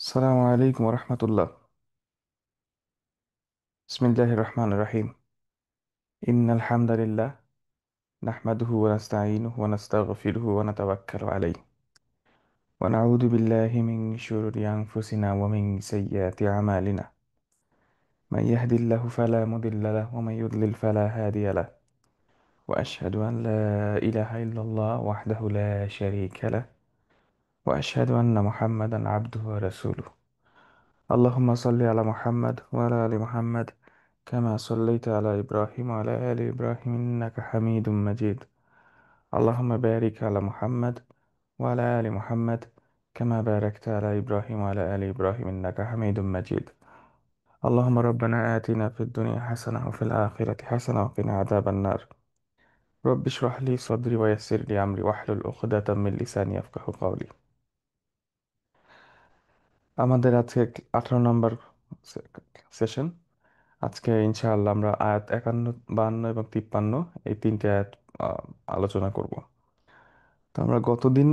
السلام عليكم ورحمة الله. بسم الله الرحمن الرحيم. إن الحمد لله نحمده ونستعينه ونستغفره ونتوكل عليه ونعوذ بالله من شرور أنفسنا ومن سيئات أعمالنا. من يهد الله فلا مضل له ومن يضلل فلا هادي له. وأشهد أن لا إله إلا الله وحده لا شريك له، وأشهد أن محمدا عبده ورسوله. اللهم صل على محمد وعلى آل محمد كما صليت على إبراهيم وعلى آل إبراهيم إنك حميد مجيد. اللهم بارك على محمد وعلى آل محمد كما باركت على إبراهيم وعلى آل إبراهيم إنك حميد مجيد. اللهم ربنا آتنا في الدنيا حسنة وفي الآخرة حسنة وقنا عذاب النار. رب اشرح لي صدري ويسر لي أمري واحلل عقدة من لساني يفقه قولي. আমাদের আজকে 18 নম্বর সেশন। আজকে ইনশাআল্লাহ আমরা আয়াত 51, 52 এবং 53 এই তিনটে আয়াত আলোচনা করব। তো আমরা গতদিন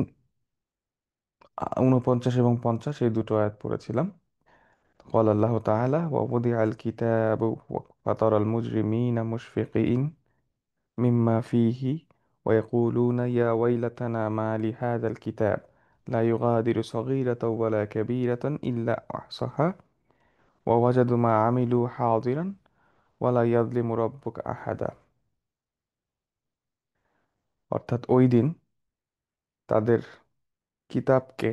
49 এবং 50 এই দুটো আয়াত পড়েছিলাম। قال الله تعالى ووضع الكتاب فترى المجرمين مشفقين مما فيه ويقولون يا ويلتنا ما لهذا الكتاب لا يغادر صغيرة ولا كبيرة إلا أحصاها ووجدوا ما عملوا حاضرا ولا يظلم ربك أحدا। অর্থাৎ ওই দিন তাদের কিতাবকে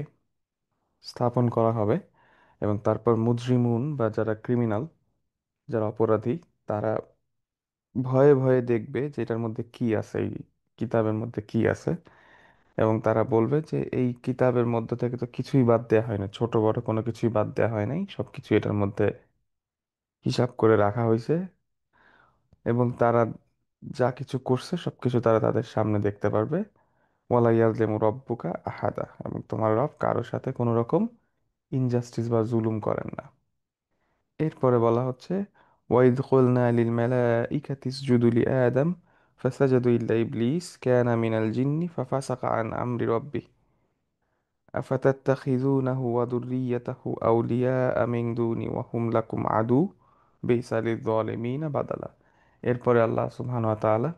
স্থাপন করা হবে এবং তারপর মুজরিমুন বা যারা ক্রিমিনাল, যারা অপরাধী, তারা ভয়ে ভয়ে দেখবে যে এটার মধ্যে কি আছে, এই কিতাবের মধ্যে কি আছে। এবং তারা বলবে যে এই কিতাবের মধ্যে থেকে তো কিছুই বাদ দেওয়া হয় না, ছোট বড় কোনো কিছুই বাদ দেওয়া হয় নাই, সবকিছু এটার মধ্যে হিসাব করে রাখা হয়েছে। এবং তারা যা কিছু করছে সবকিছু তারা তাদের সামনে দেখতে পারবে। ওয়ালা ইয়াজলিমু রব্বুকা আহাদা, এবং তোমার রব কারোর সাথে কোনো রকম ইনজাস্টিস বা জুলুম করেন না। এরপরে বলা হচ্ছে ওয়াইদ কুলনা লিল মালাইকাতি ইসজুদু লি আদম ফাসাজাদু ইল্লা ইবলিস কানা মিনাল জিন্নি ফাফাসাকা আন আমরি রাব্বিহ আফাতাত্তাখিযুনাহু ওয়া যুররিয়্যাতাহু আউলিয়াআ মিন দুনি ওয়া হুম লাকুম আদু বিসা লিয-যালিমিনা বাদালা। এরপরে আল্লাহ সুবহানাহু ওয়া তাআলা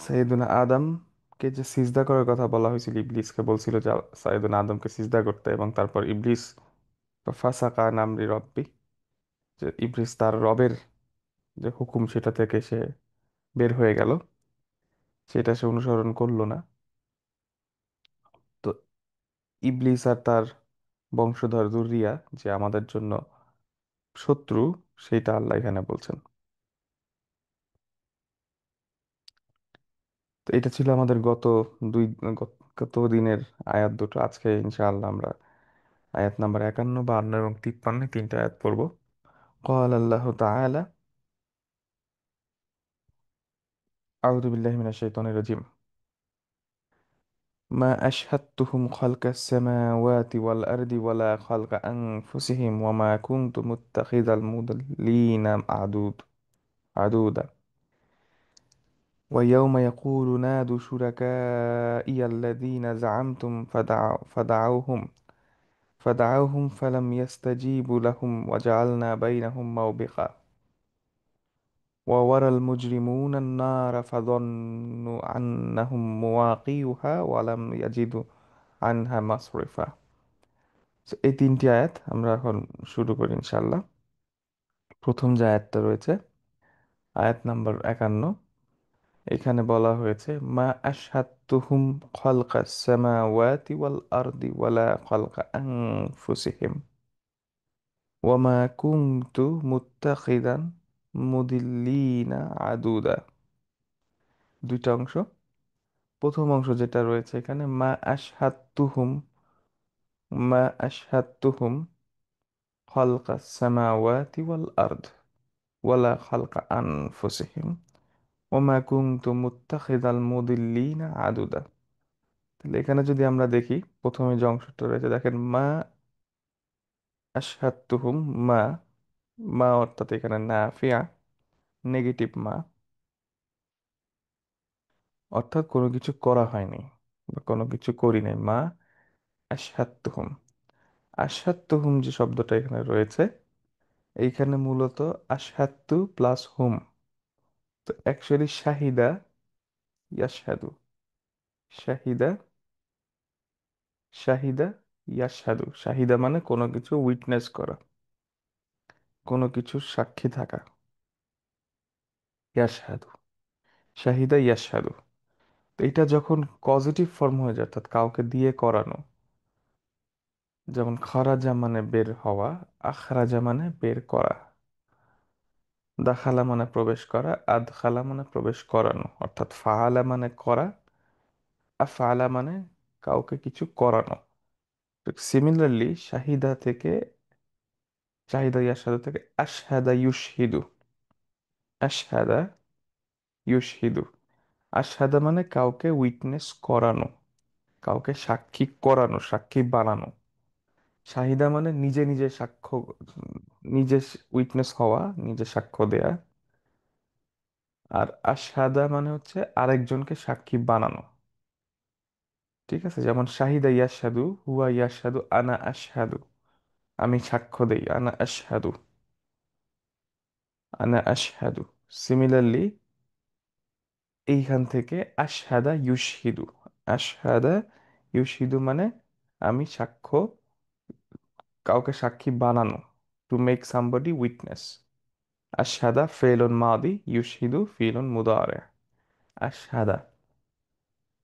সাইয়েদুনা আদমকে যে সিজদা করার কথা বলা হয়েছিল, ইবলিসকে বলছিল যে সাইয়েদুনা আদমকে সিজদা করতে, এবং তারপর ইবলিস ফাসাকা আন আমরি রাব্বিহ, যে ইবলিস তার রবের যে হুকুম সেটা থেকে সে বের হয়ে গেল, সেটা সে অনুসরণ করলো না। তো ইবলিস আর তার বংশধর যুররিয়া যে আমাদের জন্য শত্রু, সেটা আল্লাহ এখানে বলছেন। তো এটা ছিল আমাদের দুই গত দিনের আয়াত দুটো। আজকে ইনশাআল্লাহ আমরা আয়াত নাম্বার 51, 52 এবং 53 তিনটা আয়াত পড়ব। قال الله تعالى أعوذ بالله من الشيطان الرجيم ما أشهدتهم خلق السماوات والأرض ولا خلق أنفسهم وما كنت متخذ المضلين عدودا ويوم يقول نادوا شركائي الذين زعمتم فدعوهم فلم يستجيبوا لهم وجعلنا بينهم موبقا وورى المجرمون النار فظنوا أنهم مواقيها ولم يجدوا عنها مصرفا। So, এই তিনটি আয়াত আমরা এখন শুরু করি ইনশাল্লাহ। প্রথম যে আয়াতটা রয়েছে, আয়াত নাম্বার 51, এখানে বলা হয়েছে মা আশহাদতুহুম খালকাস সামাওয়াতি ওয়াল আরদি ওয়ালা খালকা আনফুসিহিম ওয়ামা কুনতু মুত্তাখিদান মুদিল্লিনা আদুদা। দুইটা অংশ। প্রথম অংশ যেটা রয়েছে এখানে মা আশহাদতুহুম খালকাস সামাওয়াতি ওয়াল আরদ ওয়ালা খালকা আনফুসিহিম ওমা কুনতু মুত্তাখিদাল মুদিল্লিনা আদুদা। তাহলে এখানে যদি আমরা দেখি, প্রথমে যে অংশটা রয়েছে দেখেন মা আশহাদতুহুম, মা, মা অর্থাৎ এখানে নাফিয়া, নেগেটিভ মা, অর্থাৎ কোনো কিছু করা হয়নি বা কোনো কিছু করি নাই। মা আশহাদতুহুম, আশহাত্তু হুম যে শব্দটা এখানে রয়েছে, এইখানে মূলত আশহাত্তু প্লাস হুম। তো অ্যাকচুয়ালি শাহিদা ইয়াশহাদু, শাহিদা, শাহিদা ইয়াশহাদু। শাহিদা মানে কোনো কিছু উইটনেস করা, কোনো কিছুর সাক্ষী থাকা। ইয়াশহাদু, শাহিদা ইয়াশহাদু। তো এটা যখন পজিটিভ ফর্ম হয়ে যায়, অর্থাৎ কাউকে দিয়ে করানো, যেমন খরাজা মানে বের হওয়া, আখরাজা মানে বের করা, দাখালা মানে প্রবেশ করা, আদখালা মানে প্রবেশ করানো, অর্থাৎ ফাআলা মানে করা, আফআলা মানে কাউকে কিছু করানো। সিমিলারলি শাহিদা থেকে, শাহিদা ইয়াশহাদু থেকে আশহাদা ইউশহিদু, আশহাদা ইউশহিদু। আশহাদা মানে কাউকে উইটনেস করানো, কাউকে সাক্ষী করানো, সাক্ষী বানানো। শাহিদা মানে নিজে নিজে সাক্ষ্য, নিজে উইটনেস হওয়া, নিজে সাক্ষ্য দেয়া। আর আশহাদা মানে হচ্ছে আরেকজনকে সাক্ষী বানানো। ঠিক আছে, যেমন শাহিদা ইয়াশহাদু, হুয়া ইয়াশহাদু, আনা আশহাদু, আমি সাক্ষ্য দেই, আনা আশহাদু, আনা আশহাদু। সিমিলারলি এইখান থেকে আশহাদা ইউশহিদু, আশহাদা ইউশহিদু মানে আমি সাক্ষ্য, কাউকে সাক্ষী বানানো, টু মেক সামবডি উইটনেস। আশহাদা ফেলুন মাদি, ইউশহিদু ফিলুন মুদারে। আশহাদা,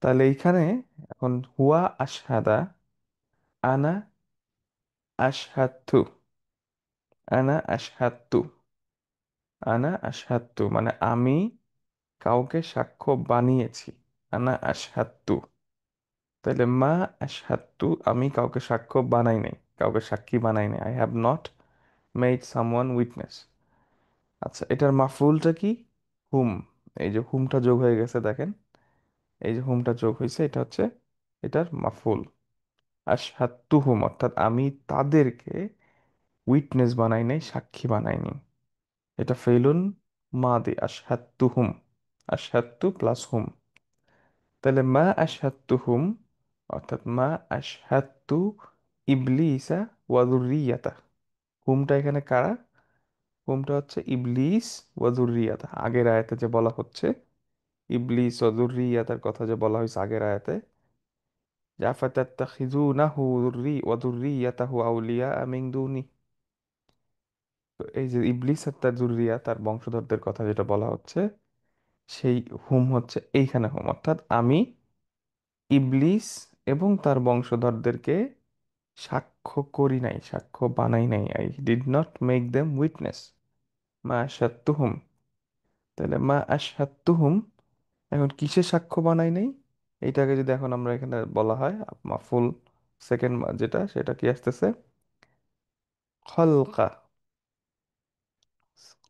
তাহলে এইখানে এখন হুয়া আশহাদা, আনা আশহাদতু, আনা আশহাদতু, আনা আশহাদতু মানে আমি কাউকে সাক্ষ্য বানিয়েছি। আনা আশহাদতু, তাহলে মা আশহাদতু আমি কাউকে সাক্ষ্য বানাই নাই, কাউকে সাক্ষী বানাই নাই। I have not made someone witness. আচ্ছা, এটার মাফুলটা কি? হুম। এই যে হুমটা যোগ হয়ে গেছে দেখেন, এই যে হুমটা যোগ হয়েছে, এটা হচ্ছে এটার মাফুল। আশহাদতু হুম অর্থাৎ আমি তাদেরকে উইটনেস বানাই নাই, সাক্ষী বানাইনি। এটা ফেলুন মাদি, আশহাদতু হুম, আশহাদতু প্লাস হুম। তাহলে মা আশহাদতু হুম অর্থাৎ মা আশহাদতু ইবলিসা ওয়া যুররিয়াতা। হুমটা এখানে কারা? হুমটা হচ্ছে ইবলিস ওয়া যুররিয়াতা। আগের আয়াতে যে বলা হচ্ছে ইবলিস ওয়া যুররিয়াতার কথা যে বলা হয়েছে আগের আয়াতে, যে আফাতাত্তাখিযুনাহু ওয়া যুররিয়াতাহু আউলিয়া মিন দুনি। তো এই যে ইবলিস আর তার যুররিয়া, তার বংশধরদের কথা যেটা বলা হচ্ছে, সেই হুম হচ্ছে এইখানে হুম, অর্থাৎ আমি ইবলিস এবং তার বংশধরদেরকে সাক্ষ্য করি নাই, সাক্ষ্য বানাই নাই। I did not make them witness, মা আশহাদতুহুম। তাহলে মা আশহাদতুহুম এখন কিসে সাক্ষ্য বানাই নাই? এইটাকে যদি এখন আমরা এখানে বলা হয় ফুল সেকেন্ড যেটা, সেটা কি আসতেছে? খলকা,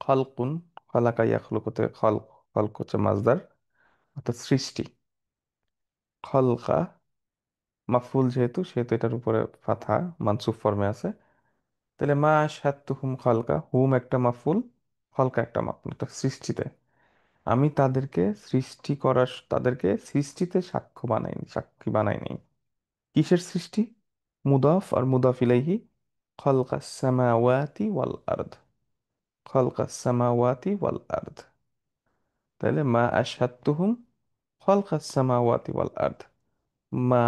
খলকুন, খলাকা ইয়াখলুকু থেকে খলক, খলক হচ্ছে মাজদার, অর্থাৎ সৃষ্টি। খলকা মাফুল যেহেতু, সেহেতু এটার উপরে ফাথা, মানসুব ফর্মে আছে। তাহলে মা আশহাদতুহুম খলকা, হুম একটা মাফুল, খলকা একটা মাফুল, একটা সৃষ্টিতে। আমি তাদেরকে সৃষ্টি করার, তাদেরকে সৃষ্টিতে সাক্ষ্য বানাইনি, সাক্ষী বানাইনি। কিসের সৃষ্টি? মুদাফ আর মুদাফ ইলাইহি, খলকাস সামাওয়াতি ওয়াল আরদ, খলকাস সামাওয়াতি ওয়াল আরদ। তাহলে মা আশহাদতুহুম খলকাস সামাওয়াতি ওয়াল আরদ, মা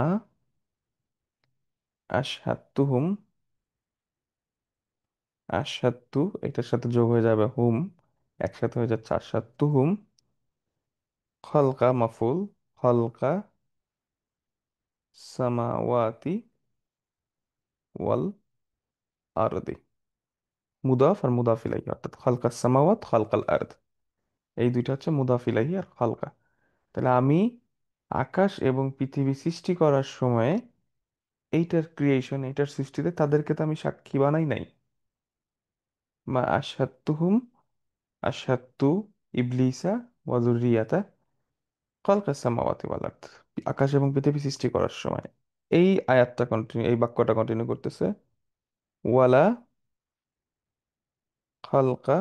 আশহাদতুহুম, আশহাদতু এটার সাথে যোগ হয়ে যাবে হুম, একসাথে হয়ে যাচ্ছে আশহাদতুহুম, খলকা মাফুল, খলকা সামাওয়াতি ওয়াল আরদি। মুদাফ আর মুদাফ ইলাইহি, অর্থাৎ খালকাস সামাওয়াত খালকাল আরদ, এই দুইটা হচ্ছে মুদাফ ইলাইহি আর খালকা। তাহলে আমি আকাশ এবং পৃথিবী সৃষ্টি করার সময়ে এইটার ক্রিয়েশন, এইটার সৃষ্টিতে তাদেরকে তো আমি সাক্ষী বানাই নাই। মা আশহাদতুহুম, আশহাদতু ইবলিসা ওয়া যুররিয়াতা খালকাস সামাওয়াতি ওয়াল আরদ, আকাশ এবং পৃথিবী সৃষ্টি করার সময়। এই আয়াতটা কন্টিনিউ, এই বাক্যটা কন্টিনিউ করতেছে, ওয়ালা খালকা,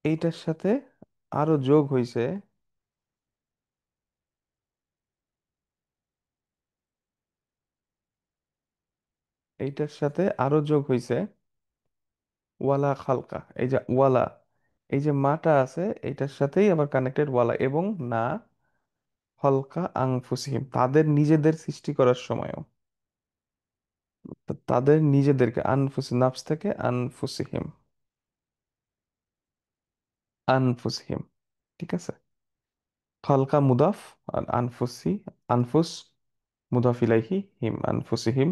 এইটার সাথে আরো যোগ হইছে এইটার সাথে আরো যোগ হইছে ওয়ালা খালকা, এই যে ওয়ালা, এই যে মাটা আছে এইটার সাথেই আবার কানেক্টেড ওয়ালা, এবং না হলকা আনফুসিহিম, তাদের নিজেদের সৃষ্টি করার সময়ও। তাদের নিজেদেরকে, আনফুসি নাফস থেকে আনফুসিহিম, আনফুসিহিম, ঠিক আছে। খালকা মুদাফ, আর আনফুসি, আনফুস মুদাফ ইলাইহি, হিম আনফুসিহিম,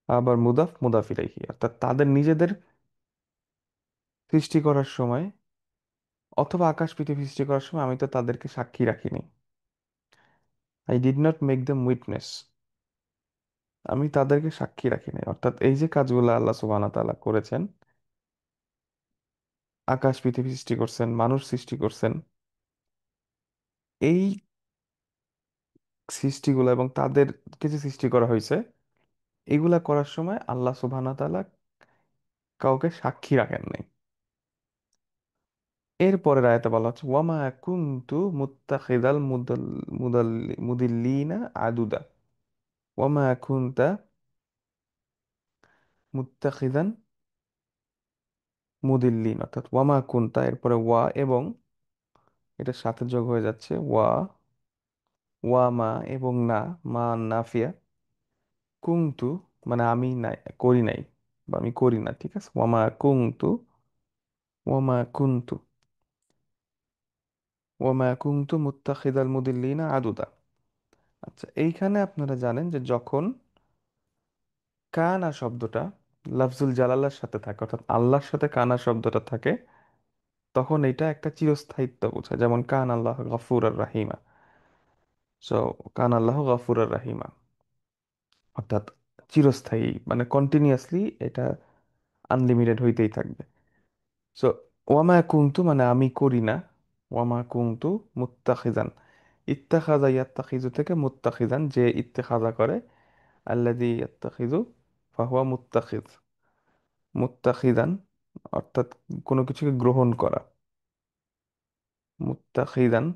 আবার মুদাফ মুদাফ ইলাইহি, অর্থাৎ তাদের নিজেদের সৃষ্টি করার সময়, অথবা আকাশ পৃথিবী সৃষ্টি করার সময় আমি তো তাদেরকে সাক্ষী রাখিনি। I did not make them witness, আমি তাদেরকে সাক্ষী রাখিনি। অর্থাৎ এই যে কাজগুলো আল্লাহ সুবহানাহু ওয়া তাআলা করেছেন, আকাশ পৃথিবী সৃষ্টি করছেন, মানুষ সৃষ্টি করছেন, এই সৃষ্টিগুলো এবং তাদেরকে যে সৃষ্টি করা হয়েছে, এগুলা করার সময় আল্লাহ সুবহানাহু ওয়া তাআলা কাউকে সাক্ষী রাখেন নাই। এরপরের আয়াতে বলা হচ্ছে ওয়ামা কুনতু মুত্তাখিদাল মুদিল্লিনা আদুদা, ওয়ামা কুনতা মুত্তাখিদান মুদিল্লিন, অর্থাৎ ওয়ামা কুনতা, এরপরে ওয়া এবং এটার সাথে যোগ হয়ে যাচ্ছে ওয়া, ওয়া মা এবং না, মা নাফিয়া, কুনতু মানে আমি নাই, করি নাই, বা আমি করি না, ঠিক আছে। ওয়ামা কুনতু, ওয়ামা কুনতু, ওয়ামা কুনতু মুত্তাখিদাল মুদিল্লিনা আদুদা। আচ্ছা, এইখানে আপনারা জানেন যে যখন কানা শব্দটা লাফজুল জালালার সাথে থাকে, অর্থাৎ আল্লাহর সাথে কানা শব্দটা থাকে, তখন এটা একটা চিরস্থায়িত্ব বোঝায়। যেমন কান আল্লাহ গফুর আর রাহিমা, সো কান আল্লাহ গফুর আর রাহিমা, অর্থাৎ চিরস্থায়ী, মানে কন্টিনিউয়াসলি এটা আনলিমিটেড হইতেই থাকবে। সো ওয়ামা কুনতু মানে আমি করি না, ওয়ামা কুনতু মুত্তাখিজান, ইত্তাখাযা ইয়াত্তাখিযু থেকে মুত্তাখিজান, যে ইত্তেখাযা করে, আল্লাযী ইয়াত্তাখিযু ফাহুয়া মুত্তাখিজ, মুত্তাখিদান অর্থাৎ কোনো কিছুকে গ্রহণ করা, মুত্তাখিদান,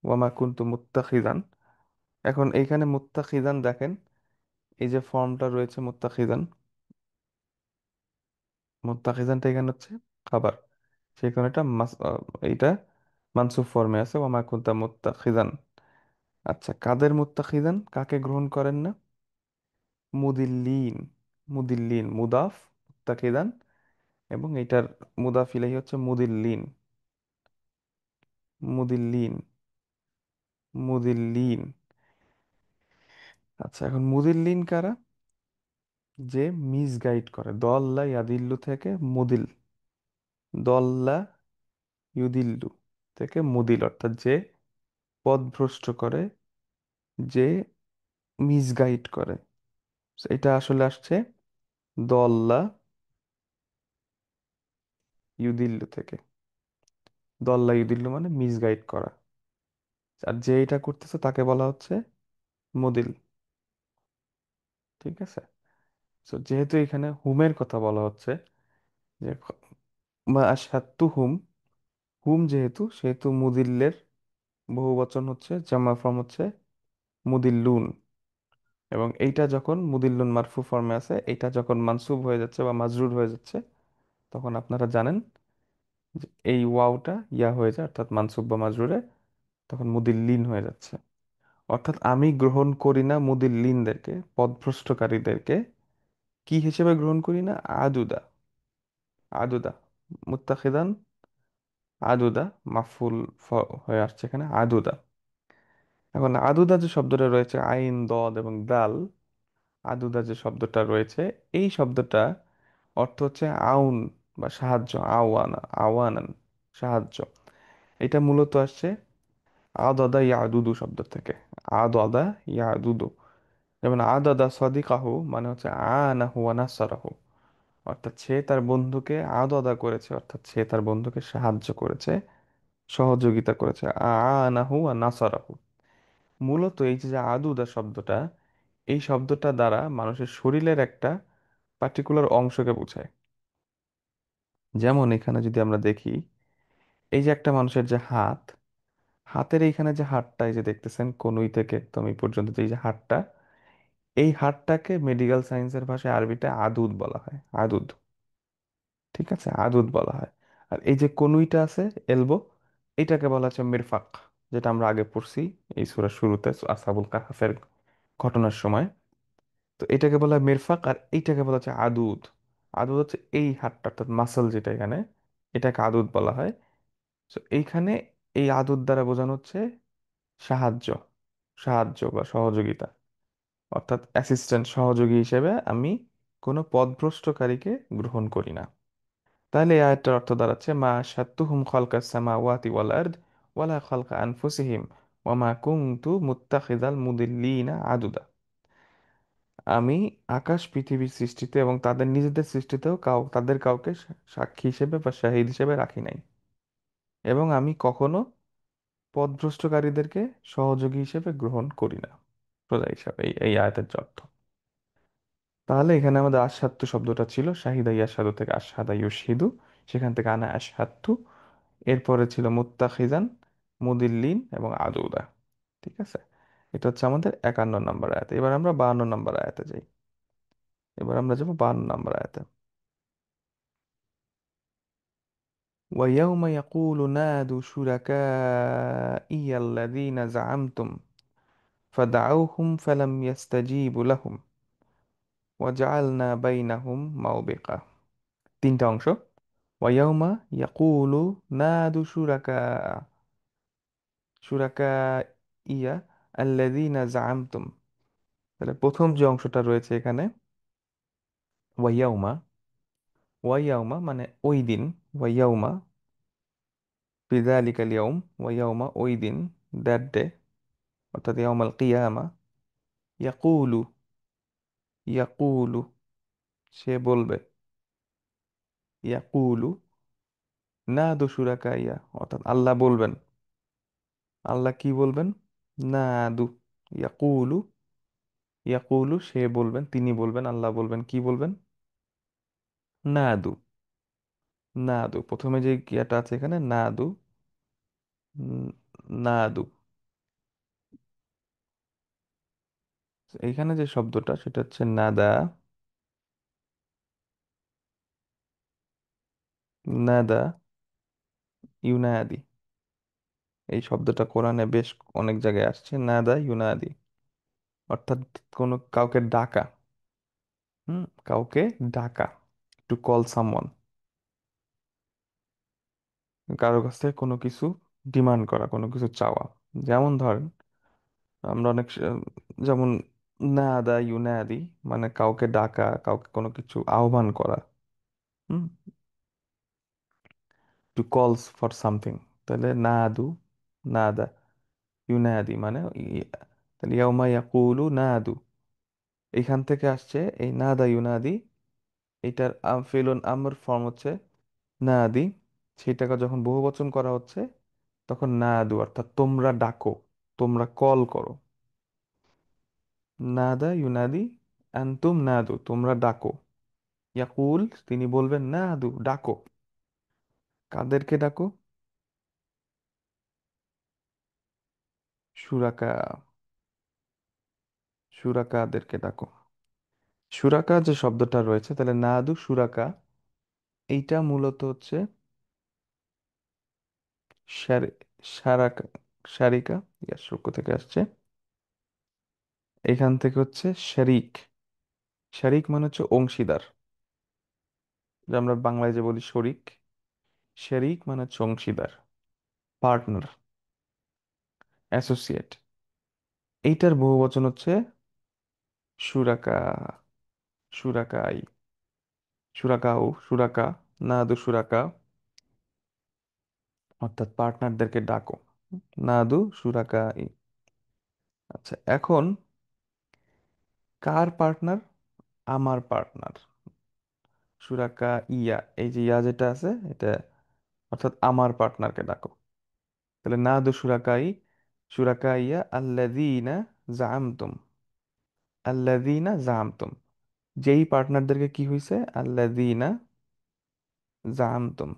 ওয়ামা কুনতু মুত্তাখিদান। এখন এইখানে মুত্তাখিদান দেখেন, এই যে ফর্মটা রয়েছে মুত্তাখিদান, মুত্তাখিদানটা এখানে হচ্ছে খাবার, সেই কারণে এটা এইটা মানসুব ফর্মে আছে, ওয়ামা কুনতা মুত্তাখিদান। আচ্ছা, কাদের মুত্তাখিদান, কাকে গ্রহণ করেন না? মুদিল্লিন, মুদিল্লিন মুদাফ, মুত্তাখিদান, এবং এইটার মুদাফ ইলাইহি হচ্ছে মুদিল্লিন, মুদিল্লিন, মুদিল্লিন। আচ্ছা, এখন মুদিল্লিন কারা? যে মিসগাইড করে, দল্লা ইয়াদিল্লু থেকে মুদিল, দল্লা ইউদিল্লু থেকে মুদিল, অর্থাৎ যে পথভ্রষ্ট করে, যে মিসগাইড করে। So, এটা আসলে আসছে দল্লা ইউদিল্লু থেকে, দল্লা ইউদিল্লু মানে মিসগাইড করা, আর যে এটা করতেছে তাকে বলা হচ্ছে মুদিল, ঠিক আছে। তো যেহেতু এখানে হুমের কথা বলা হচ্ছে, যে মা আশহাদতু হুম, হুম যেহেতু, সেহেতু মুদিল্লের বহু বচন হচ্ছে, জামা ফর্ম হচ্ছে মুদিল্লুন। এবং এইটা যখন মুদিল্লুন মারফু ফর্মে আছে, এইটা যখন মানসুব হয়ে যাচ্ছে বা মাজরুর হয়ে যাচ্ছে, তখন আপনারা জানেন যে এই ওয়াওটা ইয়া হয়ে যায়, অর্থাৎ মানসুব বা মাজরুরে, তখন মুদিল্লিন হয়ে যাচ্ছে। অর্থাৎ আমি গ্রহণ করি না মুদিল্লিনদেরকে, পথভ্রষ্টকারীদেরকে, কি হিসেবে গ্রহণ করি না? আদুদা, আদুদা, মুত্তাখিদান, আদুদা, মাফুল হয়ে আসছে এখানে আদুদা। এখন আদুদা যে শব্দটা রয়েছে, আইন দদ এবং দাল, আদুদা যে শব্দটা রয়েছে, এই শব্দটা অর্থ হচ্ছে আউন বা সাহায্য, আওয়ানা, আওয়ানান, সাহায্য। এটা মূলত আসছে আদাদা ইয়াদুদু শব্দ থেকে, আদাদা ইয়াদুদু। যেমন আদাদা সদিকাহু মানে হচ্ছে আনাহু ওয়া নাসারাহু, অর্থাৎ সে তার বন্ধুকে আদাদা করেছে, অর্থাৎ সে তার বন্ধুকে সাহায্য করেছে, সহযোগিতা করেছে, আনাহু ওয়া নাসারাহু। মূলত এই যে যে আদুদা শব্দটা, এই শব্দটা দ্বারা মানুষের শরীরের একটা পার্টিকুলার অংশকে বোঝায়। যেমন এখানে যদি আমরা দেখি, এই যে একটা মানুষের যে হাত, হাতের এইখানে যে হাড়টা, এই যে দেখতেছেন কনুই থেকে একদম এই পর্যন্ত যে এই যে হাড়টা, এই হাড়টাকে মেডিকেল সায়েন্সের ভাষায় আরবিতে আদুদ বলা হয়, আদুদ। ঠিক আছে, আদুদ বলা হয়। আর এই যে কনুইটা আছে, এলবো, এটাকে বলা হচ্ছে মিরফাক, যেটা আমরা আগে পড়ছি এই সূরার শুরুতে আসহাবুল কাহফের ঘটনার সময়। তো এটাকে বলা হয় মিরফাক, আর এইটাকে বলা হচ্ছে আদুদ। আদুদ হচ্ছে এই হাড়টা, অর্থাৎ মাসল যেটা এখানে, এটাকে আদুদ বলা হয়। তো এইখানে এই আদুদ দ্বারা বোঝানো হচ্ছে সাহায্য, সাহায্য বা সহযোগিতা, অর্থাৎ অ্যাসিস্ট্যান্ট, সহযোগী হিসেবে আমি কোনো পথভ্রষ্টকারীকে গ্রহণ করি না। তাহলে এই আয়াতটার অর্থ দাঁড়াচ্ছে, মা শাত্তুহুম খালকাস সামাওয়াতি ওয়াল আরদ ওয়ালা খালকা আনফুসিহিম ওয়া মা কুনতু মুত্তাখিযাল মুদিল্লিনা আদুদা। আমি আকাশ পৃথিবীর সৃষ্টিতে এবং তাদের নিজেদের সৃষ্টিতেও তাদের কাউকে সাক্ষী হিসেবে বা শাহিদ হিসেবে রাখি নাই, এবং আমি কখনো পথভ্রষ্টকারীদেরকে সহযোগী হিসেবে গ্রহণ করি না। সোজা হিসাবে এই আয়াতের যে অর্থ। তাহলে এখানে আমাদের আশহাত্তু শব্দটা ছিল শাহিদা ইয়াশহাদু থেকে আশহাদা ইউশহিদু, সেখান থেকে আনা আশহাত্তু। এরপরে ছিল মুত্তাখিজান, মুদিল্লিন এবং আদুদা। ঠিক আছে, এটা হচ্ছে আমাদের 51 নম্বর আয়াত। এবার আমরা 52 নম্বর আয়াতে যাই। এবার আমরা যাবো 52 নম্বর আয়াতে। ويوم يقول نادوا شركائي الذين زعمتم فدعوهم فلم يستجيبوا لهم وجعلنا بينهم موبقا। তিনটা অংশ। ওয়াইয়াউমা ইয়াকুলু নাদু শুরাকা ইয়া আল্লাযীনা জাআমতুম। তাহলে প্রথম যে অংশটা রয়েছে এখানে, ওয়াইয়াউমা, ওয়াইয়াউমা মানে ওই দিন, ওয়াইয়াউমা ফিযালিকাল ইয়াউম, ওয়াইয়াউমা ওই দিন, দ্যাট ডে, অর্থাৎ ইয়াউমাল কিয়ামা। ইয়াকুলু, ইয়াকুলু সে বলবে, ইয়াকুলু নাদু শুরাকাইয়া, অর্থাৎ আল্লাহ বলবেন। আল্লাহ কি বলবেন? নাদু, ইয়াকুলু, ইয়াকুলু সে বলবেন, তিনি বলবেন, আল্লাহ বলবেন, কি বলবেন? নাদু, নাদু প্রথমে যে ক্রিয়াটা আছে এখানে নাদু, উম, নাদু, এইখানে যে শব্দটা সেটা হচ্ছে নাদা, নাদা ইউনাদি। এই শব্দটা কোরআনে বেশ অনেক জায়গায় আসছে, নাদা ইউনাদি, অর্থাৎ কোনো কাউকে ডাকা। কাউকে ডাকা, টু কল সামওয়ান, কারো কাছ থেকে কোনো কিছু ডিমান্ড করা, কোনো কিছু চাওয়া। যেমন ধরেন আমরা যেমন নাদা ইউনাদি মানে কাউকে ডাকা, কাউকে কোনো কিছু আহ্বান করা। হুম, টু কলস ফর সামথিং। তাহলে নাদু, নাদা ইউনাদি মানে তাহলে ইয়াউমা ইয়াকুলু নাদু, এখান থেকে আসছে এই নাদা ইউনাদি। এটার ফেলুন আমর ফর্ম হচ্ছে নাদি, সেটাকে যখন বহুবচন করা হচ্ছে তখন নাদু, অর্থাৎ তোমরা ডাকো, তোমরা কল করো। নাদা ইউনাদি, আনতুম নাদু তোমরা ডাকো। ইয়াকুল তিনি বলবেন নাদু ডাকো, কাদেরকে ডাকো? সুরাকা, সুরাকাদেরকে ডাকো। সুরাকা যে শব্দটা রয়েছে, তাহলে নাদু সুরাকা, এইটা মূলত হচ্ছে শারি- সারাকা, শারিকা, ইয়ার শুক্র থেকে আসছে। এখান থেকে হচ্ছে শরিক, শরিক মানে হচ্ছে অংশীদার, যে আমরা বাংলায় যে বলি শরিক, শরিক মানে হচ্ছে অংশীদার, পার্টনার, অ্যাসোসিয়েট। এইটার বহুবচন হচ্ছে সুরাকা, সুরাকাই, সুরাকাউ, সুরাকা, নাদু সুরাকা, অর্থাৎ পার্টনারদেরকে ডাকো, নাদু সুরাকাই। আচ্ছা, এখন কার পার্টনার? আমার পার্টনার, সুরাকা ইয়া, এই যে ইয়া যেটা আছে এটা, অর্থাৎ আমার পার্টনারকে ডাকো। তাহলে নাদু সুরাকাই, সুরাকা ইয়া আল্লাযীনা জাআমতুম, আল্লাযীনা জাআমতুম, যেই পার্টনারদেরকে কি হইছে, আল্লাযীনা জাআমতুম,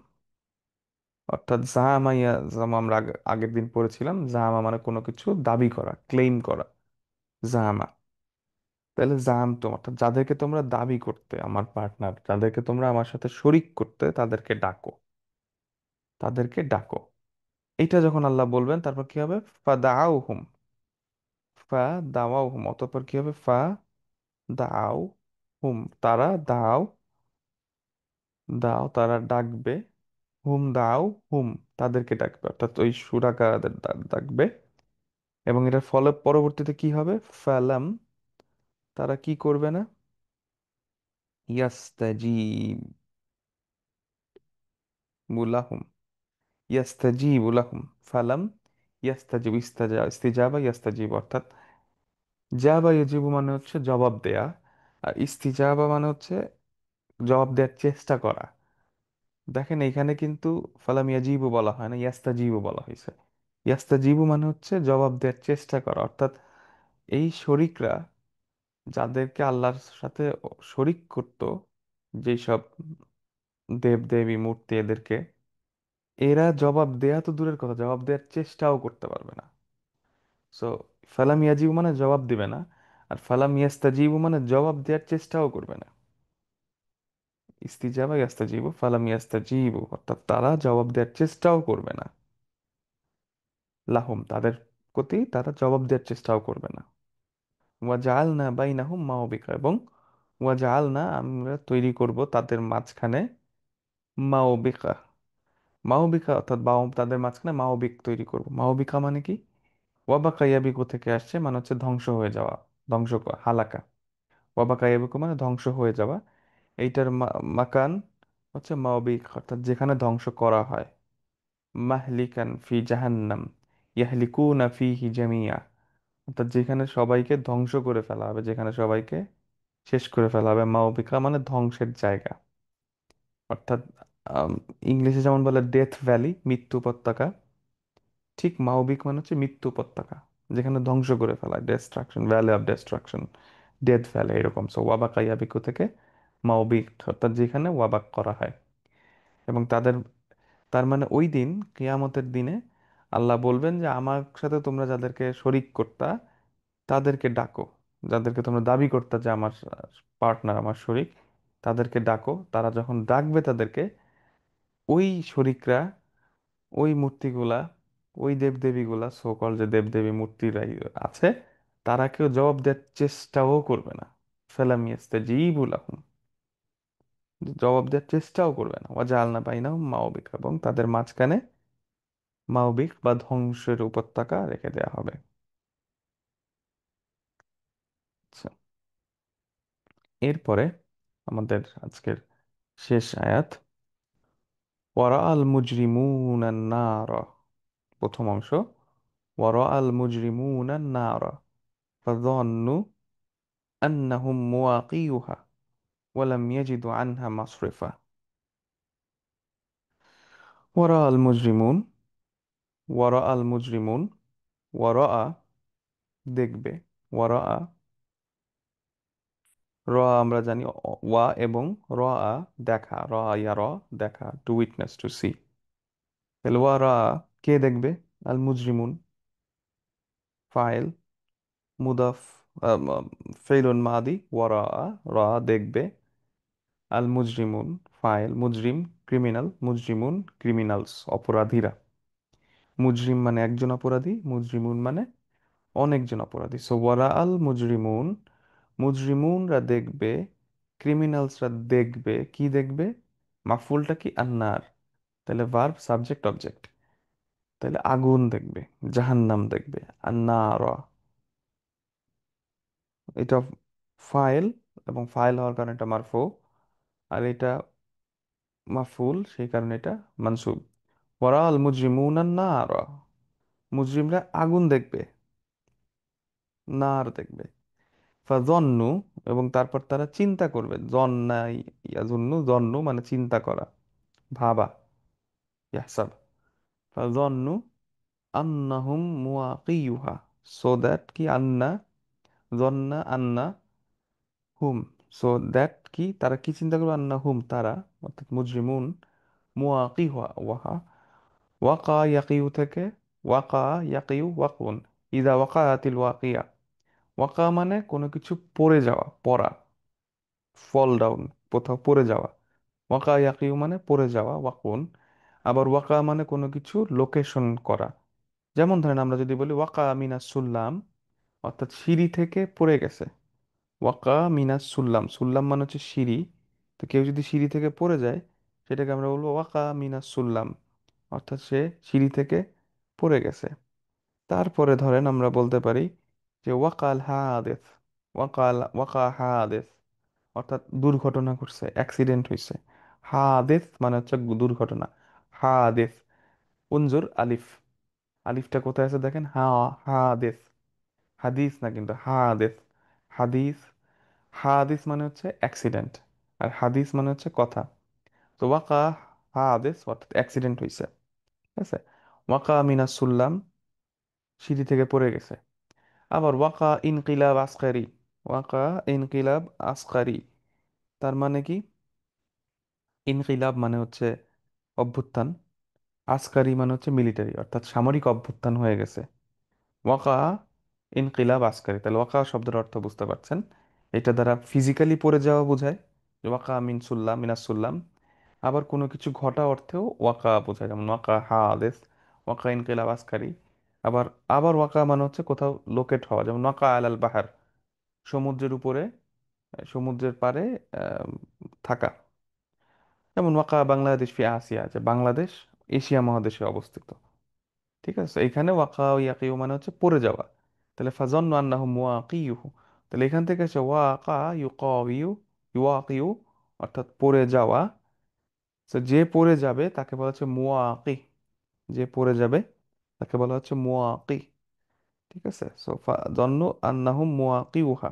অর্থাৎ জামা, ইয়া জামা আমরা আগের দিন পড়েছিলাম, জামা মানে কোনো কিছু দাবি করা, ক্লেম করা, জামা। তাহলে জামতুম অর্থাৎ যাদেরকে তোমরা দাবি করতে আমার পার্টনার, যাদেরকে তোমরা আমার সাথে শরিক করতে, তাদেরকে ডাকো, তাদেরকে ডাকো। এইটা যখন আল্লাহ বলবেন তারপর কি হবে? ফা দাও হুম, ফা দাওয়াও হুম, অতঃপর কি হবে? ফা দাও হুম, তারা দাও, দাও তারা ডাকবে, হুম দাও হুম, তাদেরকে ডাকবে, অর্থাৎ ওই সুরাকারদের ডাকবে। এবং এটার ফলে পরবর্তীতে কি হবে? ফালাম, তারা কি করবে না? ইয়াস্তাজিবু লাহুম, ইয়াস্তাজিবু লাহুম, ফালাম ইয়াস্তাজিবু, ইস্তিজাবা ইয়াস্তাজিবু, অর্থাৎ জাবা ইয়াজিবু মানে হচ্ছে জবাব দেয়া, আর ইস্তিজাবা মানে হচ্ছে জবাব দেওয়ার চেষ্টা করা। দেখেন এইখানে কিন্তু ফালাম ইয়াজিবু বলা হয় না, ইয়াস্তাজিবু বলা হয়েছে। ইয়াস্তাজিবু মানে হচ্ছে জবাব দেওয়ার চেষ্টা করা, অর্থাৎ এই শরিকরা যাদেরকে আল্লাহর সাথে শরিক করত, যেই সব দেব দেবী মূর্তি, এদেরকে এরা জবাব দেয়া তো দূরের কথা, জবাব দেওয়ার চেষ্টাও করতে পারবে না। সো ফালাম ইয়াজিবু মানে জবাব দিবে না, আর ফালাম ইয়াস্তাজিবু মানে জবাব দেওয়ার চেষ্টাও করবে না। ইস্তিজাবা ইয়াস্তাজিবু, ফালাম ইয়াস্তাজিবু অর্থাৎ তারা জবাব দেওয়ার চেষ্টাও করবে না, লাহুম তাদের প্রতি তারা জবাব দেওয়ার চেষ্টাও করবে না। ওয়াজাআলনা বাইনাহুম মাওবিকা, এবং ওয়াজাআলনা আমরা তৈরি করব তাদের মাঝখানে মাওবিকা, মাওবিকা অর্থাৎ তাদের মাঝখানে মাওবিক তৈরি করব। মাওবিকা মানে কি? ওয়াবাকা ইয়াবিকু থেকে আসছে, মানে হচ্ছে ধ্বংস হয়ে যাওয়া, হালাকা। ওয়াবাকা ইয়াবিকু মানে ধ্বংস হয়ে যাওয়া। এইটার মাকান হচ্ছে মাওবিক, অর্থাৎ যেখানে ধ্বংস করা হয়। মাহলিকান ফি জাহান্নাম ইয়াহলিকুনা ফিহি জামিয়া, অর্থাৎ যেখানে সবাইকে ধ্বংস করে ফেলা হবে, যেখানে সবাইকে শেষ করে ফেলা হবে। মাওবিকা মানে ধ্বংসের জায়গা, অর্থাৎ আম, ইংলিশে যেমন বলে ডেথ ভ্যালি, মৃত্যু উপত্যকা, ঠিক মাওবিক মানে হচ্ছে মৃত্যু উপত্যকা, যেখানে ধ্বংস করে ফেলা, destruction, valley of destruction, death valley এরকম। সো ওয়াবাকা ইয়াবিকু থেকে মাওবিক, অর্থাৎ যেখানে ওয়াবাক করা হয়। এবং তার মানে ওই দিন, কিয়ামতের দিনে আল্লাহ বলবেন যে আমার সাথে তোমরা যাদেরকে শরিক করতা তাদেরকে ডাকো, যাদেরকে তোমরা দাবি করতে যে আমার পার্টনার, আমার শরিক, তাদেরকে ডাকো। তারা যখন ডাকবে তাদেরকে, ওই শরিকরা, ওই মূর্তিগুলা, ওই দেবদেবীগুলা, সকল যে দেবদেবী মূর্তিরাই আছে, তারা কেউ জবাব দেওয়ার চেষ্টাও করবে না। ফালাম ইয়াস্তাজিবু লাহুম, জবাব দেওয়ার চেষ্টাও করবে না। ওয়াজআলনা বাইনাহুম মাওবিক, এবং তাদের মাঝখানে মাওবিক বা ধ্বংসের উপত্যকা রেখে দেওয়া হবে। আচ্ছা, এরপরে আমাদের আজকের শেষ আয়াত, ওয়ারা আল মুজরিমুন নারা, প্রথম অংশ, ওয়ারা আল মুজরিমুন নারা ফাযন্নু আন্নাহুম মুওয়াকিউহা ওয়ালাম ইয়াজিদু আনহা মাসরিফা। ওয়ারা আল মুজরিমুন, ওয়ারা আল মুজরিমুন, ওয়ারা দেখবে, ওয়ারা, র আমরা জানি ওয়া এবং র, দেখা, র ইয়া র, দেখা, টু উইটনেস, টু সি। তাহলে ওয়ারা কে দেখবে? আল মুজরিমুন ফাইল, মুদাফ, ফেইলুন মাদি, ওয়ারা রা দেখবে, আল মুজরিমুন ফাইল, মুজরিম ক্রিমিনাল, মুজরিমুন ক্রিমিনালস অপরাধীরা। মুজরিম মানে একজন অপরাধী, মুজরিমুন মানে অনেকজন অপরাধী। সো ওয়ারা আল মুজরিমুন, মুজরিমুনরা দেখবে, ক্রিমিনালসরা দেখবে, কি দেখবে? মাফুলটা কি? আন্নার, তাহলে ভার্ব সাবজেক্ট অবজেক্ট, তাহলে আগুন দেখবে, জাহান্নাম দেখবে। আন্নার, এটা ফাইল, এবং ফাইল হওয়ার কারণে এটা মারফু, আর এটা মাফুল, সেই কারণে এটা মানসুব। ওয়ারা আল মুজরিমুন আন্নার, মুজরিমরা আগুন দেখবে, নার দেখবে। ফাজন্নু, এবং তারপর তারা চিন্তা করবে, জন্না ইয়াজুন্নু, জন্নু মানে চিন্তা করা, ভাবা, ইয়াহসাব। ফাজন্নু আন্নাহুম মুওয়াকিয়ুহা, সো দ্যাট কি? আন্না, জন্না আন্না হুম, সো দ্যাট কি তারা কি চিন্তা করবে? আন্না হুম তারা, অর্থাৎ মুজরিমুন, মুওয়াকিহা ওয়াহা, ওয়াকা ইয়াকিউ থেকে ওয়াকা ইয়াকিউ ওয়াকুন, ইদা ওয়াকাআতিল ওয়াকিয়া, ওয়াকা মানে কোনো কিছু পড়ে যাওয়া, পড়া, ফল ডাউন, কোথাও পড়ে যাওয়া। ওয়াকা ইয়াকিউ মানে পড়ে যাওয়া, ওয়াকুন। আবার ওয়াকা মানে কোনো কিছু লোকেশন করা। যেমন ধরেন আমরা যদি বলি ওয়াকা মিনাস সুল্লাম, অর্থাৎ সিঁড়ি থেকে পড়ে গেছে। ওয়াকা মিনাস সুল্লাম, সুল্লাম মানে হচ্ছে সিঁড়ি। তো কেউ যদি সিঁড়ি থেকে পড়ে যায়, সেটাকে আমরা বলবো ওয়াকা মিনাস সুল্লাম, অর্থাৎ সে সিঁড়ি থেকে পড়ে গেছে। তারপরে ধরেন আমরা বলতে পারি যে ওয়াকাল হাদেস, ওয়াকা হাদেস, অর্থাৎ দুর্ঘটনা ঘটছে, অ্যাক্সিডেন্ট হয়েছে। হাদেস মানে হচ্ছে দুর্ঘটনা। হাদেস, উনজুর আলিফ, আলিফটা কোথায় আছে দেখেন, হাদেস, হাদিস না কিন্তু হাদেস, হাদিস। হাদিস মানে হচ্ছে অ্যাক্সিডেন্ট, আর হাদিস মানে হচ্ছে কথা। তো ওয়াকা হাদিস অর্থাৎ অ্যাক্সিডেন্ট হয়েছে, ঠিক আছে। ওয়াকা মিনাস সুল্লাম, সিঁড়ি থেকে পড়ে গেছে। আবার ওয়াকা ইনকিলাব আসকারি, ওয়াকা ইনকিলাব আসকারি, তার মানে কি, ইনকিলাব মানে হচ্ছে অভ্যুত্থান, আসকারি মানে হচ্ছে মিলিটারি, অর্থাৎ সামরিক অভ্যুত্থান হয়ে গেছে। ওয়াকা ইনকিলাব আসকারি, তাহলে ওয়াকা শব্দের অর্থ বুঝতে পারছেন। এটা দ্বারা ফিজিক্যালি পড়ে যাওয়া বোঝায়, যে ওয়াকা মিন সুল্লাম, মিনাসুল্লাম। আবার কোনো কিছু ঘটা অর্থেও ওয়াকা বোঝায়, যেমন ওয়াকা হাদেস, ওয়াকা ইনকিলাব আসকারি। আবার আবার ওয়াকা মানে হচ্ছে কোথাও লোকেট হওয়া, যেমন ওয়াকা আলাল বাহার, সমুদ্রের উপরে, সমুদ্রের পাড়ে আহ, থাকা। যেমন ওয়াকা বাংলাদেশ ফি আসিয়া, যে বাংলাদেশ এশিয়া মহাদেশে অবস্থিত। ঠিক আছে, এখানে ওয়াকা ইয়াকিউ মানে হচ্ছে পড়ে যাওয়া। তাহলে ফাজন্নু আন্নাহু মুওয়াকিয়ুহু, তাহলে এখান থেকে হচ্ছে ওয়াকা ইউকাবিউ, ইউওয়াকিউ, অর্থাৎ পড়ে যাওয়া। তো যে পড়ে যাবে তাকে বলা হচ্ছে মুওয়াকি, যে পড়ে যাবে তাকে বলা হচ্ছে মুওয়াকি। ঠিক আছে, সো ফাজন্নু আন্নাহুম মুওয়াকিউহা,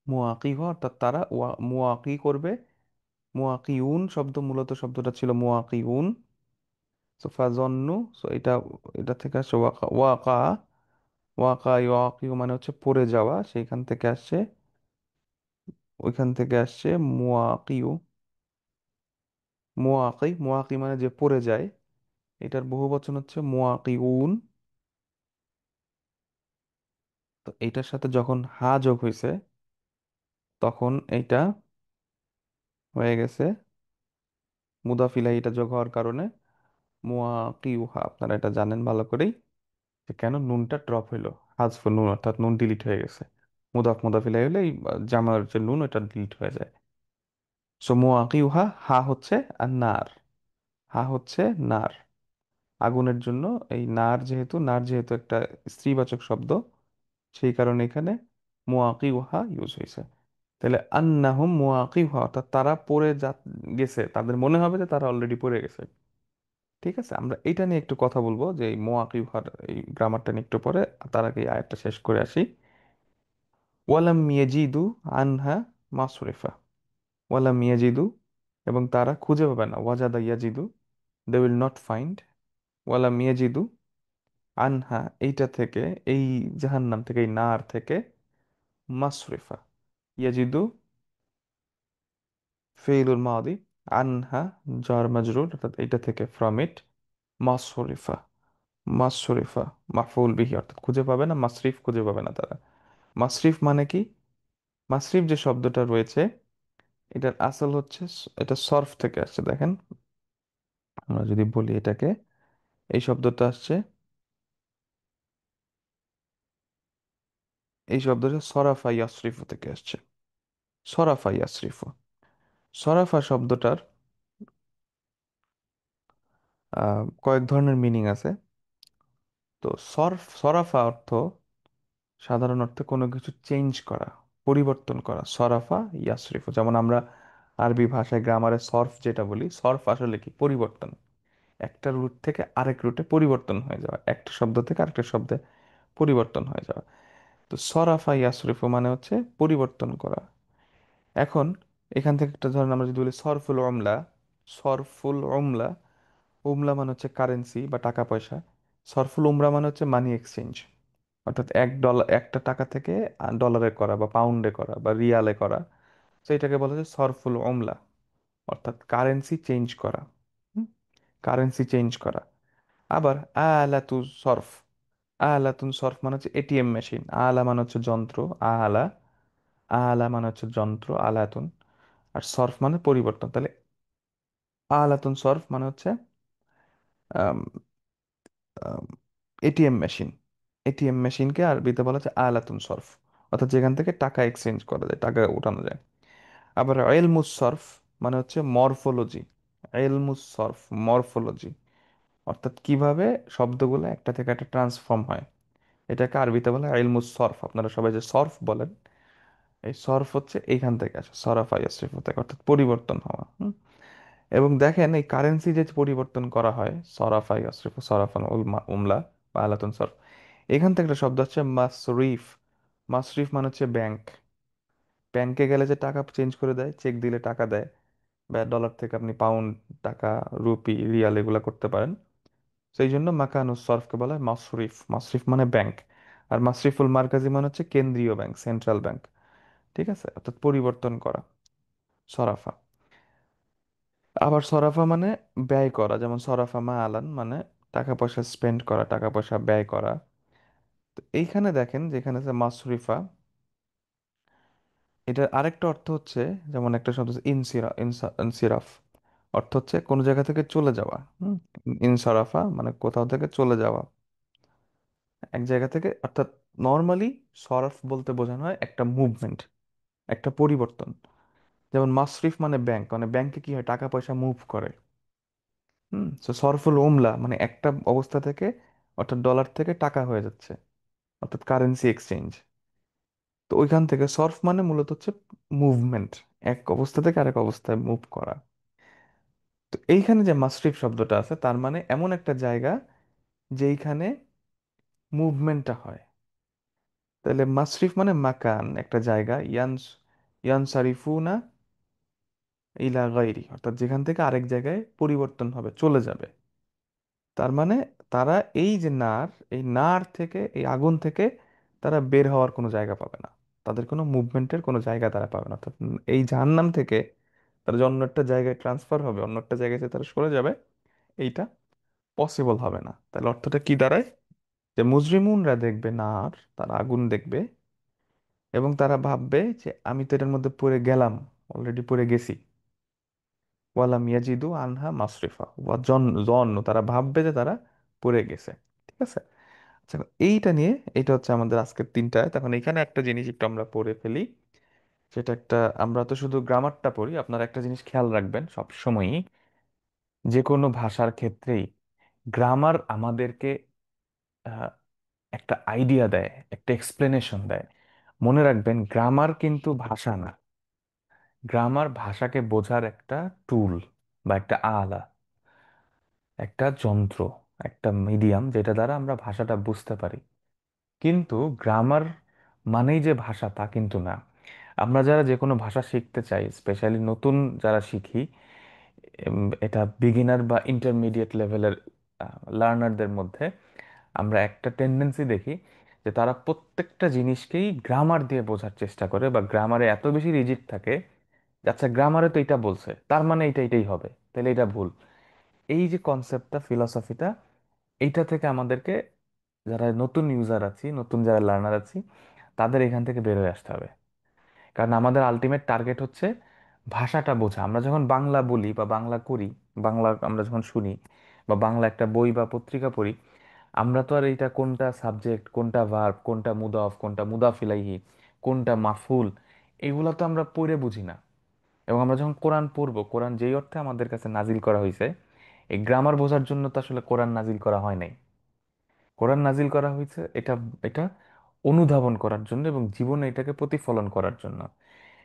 মুওয়াকিহা অর্থাৎ তারা মুওয়াকি করবে। মুওয়াকিউন শব্দ, মূলত শব্দটা ছিল মুওয়াকিউন। সো ফাজন্নু, সো এটা, এটা থেকে আসছে ওয়াকা, ওয়াকা, ওয়াকা ওয়াকিউ মানে হচ্ছে পড়ে যাওয়া, সেইখান থেকে আসছে, ওইখান থেকে আসছে মুওয়াকিউ। মুওয়াকি, মুওয়াকি মানে যে পড়ে যায়, এটার বহু বচন হচ্ছে মুওয়াকিউন। তো এইটার সাথে যখন হা যোগ হয়েছে, তখন এইটা হয়ে গেছে মুদাফ ইলাহি, এটা যোগ হওয়ার কারণে মুওয়াকিউহা। আপনারা এটা জানেন ভালো করেই, যে কেন নুনটা ড্রপ হইলো, হাজফ নুন, অর্থাৎ নুন ডিলিট হয়ে গেছে। মুদাফ মুদাফ ইলাহি হলে এই জামার যে নুন, ওটা ডিলিট হয়ে যায়। সো মুওয়াকিউহা, হা হচ্ছে আর নার, হা হচ্ছে নার, আগুনের জন্য। এই নার যেহেতু, নার যেহেতু একটা স্ত্রীবাচক শব্দ, সেই কারণে এখানে মুওয়াকিউহা ইউজ হয়েছে। তাহলে আন্নাহুম মুওয়াকিউহা, অর্থাৎ তারা পড়ে গেছে, তাদের মনে হবে যে তারা অলরেডি পড়ে গেছে। ঠিক আছে, আমরা এটা নিয়ে একটু কথা বলবো, যে এই মুওয়াকিউহার এই গ্রামারটা নিয়ে একটু পরে। তার আগে এই আয়াতটা শেষ করে আসি। ওয়ালাম ইয়াজিদু আনহা মাসরিফা, ওয়ালাম ইয়াজিদু, এবং তারা খুঁজে পাবে না, ওয়াজাদা ইয়াজিদু, দে উইল নট ফাইন্ড। ওয়ালাম ইয়াজিদু আনহা, এইটা থেকে, এই জাহান্নাম থেকে, এই নার থেকে, মাসরিফা, ইয়াজিদু ফেইলুল মাদি, আনহা জার মাজরুর, অর্থাৎ এইটা থেকে, ফ্রম ইট। মাসরিফা, মাসরিফা মাফউল বিহি, অর্থাৎ খুঁজে পাবে না, মাসরিফ খুঁজে পাবে না তারা। মাসরিফ মানে কি, মাসরিফ যে শব্দটা রয়েছে, এটার আসল হচ্ছে এটা সরফ থেকে আসছে। দেখেন, আমরা যদি বলি এটাকে, এই শব্দটা আসছে, এই শব্দটা সরাফা ইয়াসরিফু থেকে আসছে। সরাফা ইয়াসরিফু, সরাফা শব্দটার কয়েক ধরনের মিনিং আছে। তো সরাফা অর্থ, সাধারণ অর্থে কোনো কিছু চেঞ্জ করা, পরিবর্তন করা, সরাফা ইয়াসরিফু। যেমন আমরা আরবি ভাষায় গ্রামারে সরফ যেটা বলি, সরফ আসলে কি, পরিবর্তন। একটা রুট থেকে আরেক রুটে পরিবর্তন হয়ে যাওয়া, একটা শব্দ থেকে আরেকটা শব্দে পরিবর্তন হয়ে যাওয়া। তো সরাফা ইয়াসরিফু মানে হচ্ছে পরিবর্তন করা। এখন এখান থেকে একটা ধরেন আমরা যদি বলি সরফুল ওমলা, সরফুল ওমলা, উমলা মানে হচ্ছে কারেন্সি বা টাকা পয়সা। সরফুল উমরা মানে হচ্ছে মানি এক্সচেঞ্জ, অর্থাৎ $1, একটা টাকা থেকে ডলারে করা বা পাউন্ডে করা বা রিয়ালে করা। তো এটাকে বলা হচ্ছে সরফুল ওমলা, অর্থাৎ কারেন্সি চেঞ্জ করা, কারেন্সি চেঞ্জ করা। আবার আলাতু সরফ, আলাতুন সরফ মানে হচ্ছে এটিএম মেশিন, আলা মানে হচ্ছে যন্ত্র, আলা, আলা মানে হচ্ছে যন্ত্র, আলাতুন। আর সরফ মানে পরিবর্তন, তাহলে আলাতুন সরফ মানে হচ্ছে এটিএম মেশিন। এটিএম মেশিনকে আরবিতে বলা হচ্ছে আলাতুন সরফ, অর্থাৎ যেখান থেকে টাকা এক্সচেঞ্জ করা যায়, টাকা উঠানো যায়। আবার এলমুস সরফ মানে হচ্ছে মরফোলজি। এলমুস সরফ, মরফোলজি, অর্থাৎ কিভাবে শব্দগুলো একটা থেকে একটা ট্রান্সফর্ম হয়, এটাকে আরবিতে বলা হয় ইলমুস সরফ। আপনারা সবাই যে সরফ বলেন, এই সরফ হচ্ছে এইখান থেকে আসে, সরাফা ইয়াসরিফ থেকে, অর্থাৎ পরিবর্তন হওয়া। এবং দেখেন এই কারেন্সি যে পরিবর্তন করা হয়, সরাফা ইয়াসরিফ, সরাফান উলমা উমলা বা আলাতুন সরফ, এখান থেকে একটা শব্দ হচ্ছে মাসরিফ। মাসরিফ মানে হচ্ছে ব্যাংক। ব্যাংকে গেলে যে টাকা চেঞ্জ করে দেয়, চেক দিলে টাকা দেয়, বা ডলার থেকে আপনি পাউন্ড, টাকা, রুপি, রিয়াল এগুলা করতে পারেন। সেই জন্য মাকানুস সরফকে বলা হয় মাসরিফ। মাসরিফ মানে ব্যাংক। আর মাসরিফুল মার্কাজি মানে হচ্ছে কেন্দ্রীয় ব্যাংক, সেন্ট্রাল ব্যাংক। ঠিক আছে, অর্থাৎ পরিবর্তন করা, সরাফা। আবার সরাফা মানে ব্যয় করা, যেমন সরাফা মা আলান মানে টাকা পয়সা স্পেন্ড করা, টাকা পয়সা ব্যয় করা। তো এইখানে দেখেন যেখানে আছে মাসরিফা, এটার আরেকটা অর্থ হচ্ছে, যেমন একটা শব্দ হচ্ছে ইনসিরাফ, অর্থ হচ্ছে কোনো জায়গা থেকে চলে যাওয়া। ইনসারাফা মানে কোথাও থেকে চলে যাওয়া, এক জায়গা থেকে, অর্থাৎ নর্মালি সরফ বলতে বোঝানো হয় একটা মুভমেন্ট, একটা পরিবর্তন। যেমন মাসরিফ মানে ব্যাংক, মানে ব্যাংকে কি হয়, টাকা পয়সা মুভ করে। তো সরফুল উমলা মানে একটা অবস্থা থেকে, অর্থাৎ ডলার থেকে টাকা হয়ে যাচ্ছে, অর্থাৎ কারেন্সি এক্সচেঞ্জ। তো ওইখান থেকে সরফ মানে মূলত হচ্ছে মুভমেন্ট, এক অবস্থা থেকে আরেক অবস্থায় মুভ করা। তো এইখানে যে মাসরিফ শব্দটা আছে, তার মানে এমন একটা জায়গা যেইখানে মুভমেন্টটা হয়। তাহলে মাসরিফ মানে মাকান, একটা জায়গা, ইয়ানসারিফুনা ইলা গাইরি, অর্থাৎ যেখান থেকে আরেক জায়গায় পরিবর্তন হবে, চলে যাবে। তার মানে তারা এই যে নার, এই নার থেকে, এই আগুন থেকে তারা বের হওয়ার কোনো জায়গা পাবে না, তাদের কোনো মুভমেন্টের কোনো জায়গা তারা পাবে না, অর্থাৎ এই জাহান্নাম থেকে তারা যে অন্য একটা জায়গায় ট্রান্সফার হবে, অন্য একটা জায়গায় যে তারা সরে যাবে, এইটা পসিবল হবে না। তাহলে অর্থটা কি দাঁড়ায়, যে মুজরিমুনরা দেখবে নার, তারা আগুন দেখবে, এবং তারা ভাববে যে আমি তো এটার মধ্যে পড়ে গেলাম, অলরেডি পড়ে গেছি। ওয়ালাম ইয়াজিদু আনহা মাসরিফা, তারা ভাববে যে তারা পড়ে গেছে। ঠিক আছে। আচ্ছা, এইটা নিয়ে, এটা হচ্ছে আমাদের আজকের তিনটায়। তখন এখানে একটা জিনিস একটু আমরা পড়ে ফেলি, সেটা একটা, আমরা তো শুধু গ্রামারটা পড়ি, আপনারা একটা জিনিস খেয়াল রাখবেন সব সময়ই, যে কোনো ভাষার ক্ষেত্রেই গ্রামার আমাদেরকে আহ, একটা আইডিয়া দেয়, একটা এক্সপ্লেনেশন দেয়। মনে রাখবেন, গ্রামার কিন্তু ভাষা না। গ্রামার ভাষাকে বোঝার একটা টুল বা একটা আলা, একটা যন্ত্র, একটা মিডিয়াম, যেটা দ্বারা আমরা ভাষাটা বুঝতে পারি। কিন্তু গ্রামার মানেই যে ভাষা তা কিন্তু না। আমরা যারা যে কোনো ভাষা শিখতে চাই, স্পেশালি নতুন যারা শিখি, এটা বিগিনার বা ইন্টারমিডিয়েট লেভেলের লার্নারদের মধ্যে আমরা একটা টেন্ডেন্সি দেখি, যে তারা প্রত্যেকটা জিনিসকেই গ্রামার দিয়ে বোঝার চেষ্টা করে, বা গ্রামারে এত বেশি রিজিড থাকে যে, আচ্ছা গ্রামারে তো এটা বলছে, তার মানে এটা এটাই হবে, তাহলে এটা ভুল। এই যে কনসেপ্টটা, ফিলসফিটা, এইটা থেকে আমাদেরকে, যারা নতুন ইউজার আছি, নতুন যারা লার্নার আছি, তাদের এখান থেকে বের হয়ে আসতে হবে। কারণ আমাদের আলটিমেট টার্গেট হচ্ছে ভাষাটা বোঝা। আমরা যখন বাংলা বলি বা বাংলা করি, বাংলা আমরা যখন শুনি, বা বাংলা একটা বই বা পত্রিকা পড়ি, আমরা তো আর এইটা কোনটা সাবজেক্ট, কোনটা ভার্ব, কোনটা মুদাফ, কোনটা মুদাফ ইলাইহি, কোনটা মাফুল, এগুলো তো আমরা পড়ে বুঝি না। এবং আমরা যখন কোরআন পড়বো, কোরআন যেই অর্থে আমাদের কাছে নাজিল করা হয়েছে, এই গ্রামার বোঝার জন্য তো আসলে কোরআন নাজিল করা হয় নাই। কোরআন নাজিল করা হয়েছে এটা এটা অনুধাবন করার জন্য এবং জীবনে এটাকে প্রতিফলন করার জন্য।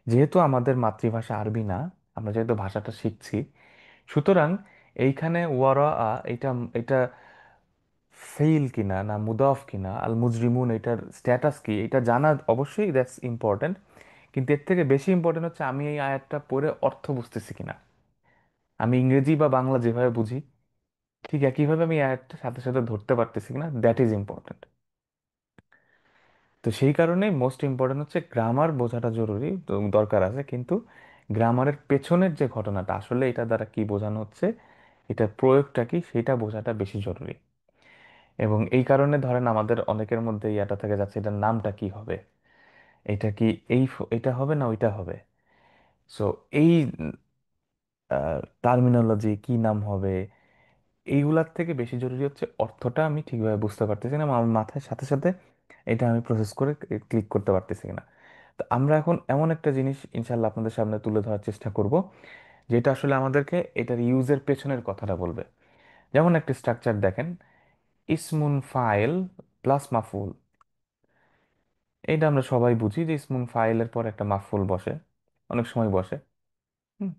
যেহেতু আমাদের মাতৃভাষা আরবি না, আমরা যেহেতু ভাষাটা শিখছি, সুতরাং এইখানে ওয়ারা এটা এটা ফেইল কিনা না মুদাফ কিনা, আল মুজরিমুন এটার স্ট্যাটাস কি, এটা জানা অবশ্যই দ্যাটস ইম্পর্টেন্ট। কিন্তু এর থেকে বেশি ইম্পর্টেন্ট হচ্ছে আমি এই আয়াতটা পড়ে অর্থ বুঝতেছি কিনা। আমি ইংরেজি বা বাংলা যেভাবে বুঝি, ঠিক একইভাবে আমি এই আয়াতটা সাথে সাথে ধরতে পারতেছি কিনা, দ্যাট ইজ ইম্পর্টেন্ট। তো সেই কারণেই মোস্ট ইম্পর্টেন্ট হচ্ছে গ্রামার বোঝাটা জরুরি, তো দরকার আছে, কিন্তু গ্রামারের পেছনের যে ঘটনাটা, আসলে এটা দ্বারা কি বোঝানো হচ্ছে, এটার প্রয়োগটা কি, সেটা বোঝাটা বেশি জরুরি। এবং এই কারণে ধরেন আমাদের অনেকের মধ্যে ইয়াটা থেকে যাচ্ছে এটার নামটা কি হবে, এটা কি এটা হবে না ওইটা হবে। সো এই টার্মিনোলজি কি নাম হবে, এইগুলার থেকে বেশি জরুরি হচ্ছে অর্থটা আমি ঠিকভাবে বুঝতে পারতেছি না, আমার মাথায় সাথে সাথে এটা আমি প্রসেস করে ক্লিক করতে পারতেছি না। তো আমরা এখন এমন একটা জিনিস ইনশাল্লাহ আপনাদের সামনে তুলে ধরার চেষ্টা করব, যেটা আসলে আমাদেরকে এটার ইউজের পেছনের কথাটা বলবে। যেমন একটা স্ট্রাকচার দেখেন, ইসমুন ফাইল প্লাস মাফুল। এটা আমরা সবাই বুঝি যে ইসমুন ফাইলের পর একটা মাফুল বসে, অনেক সময় বসে। হুম।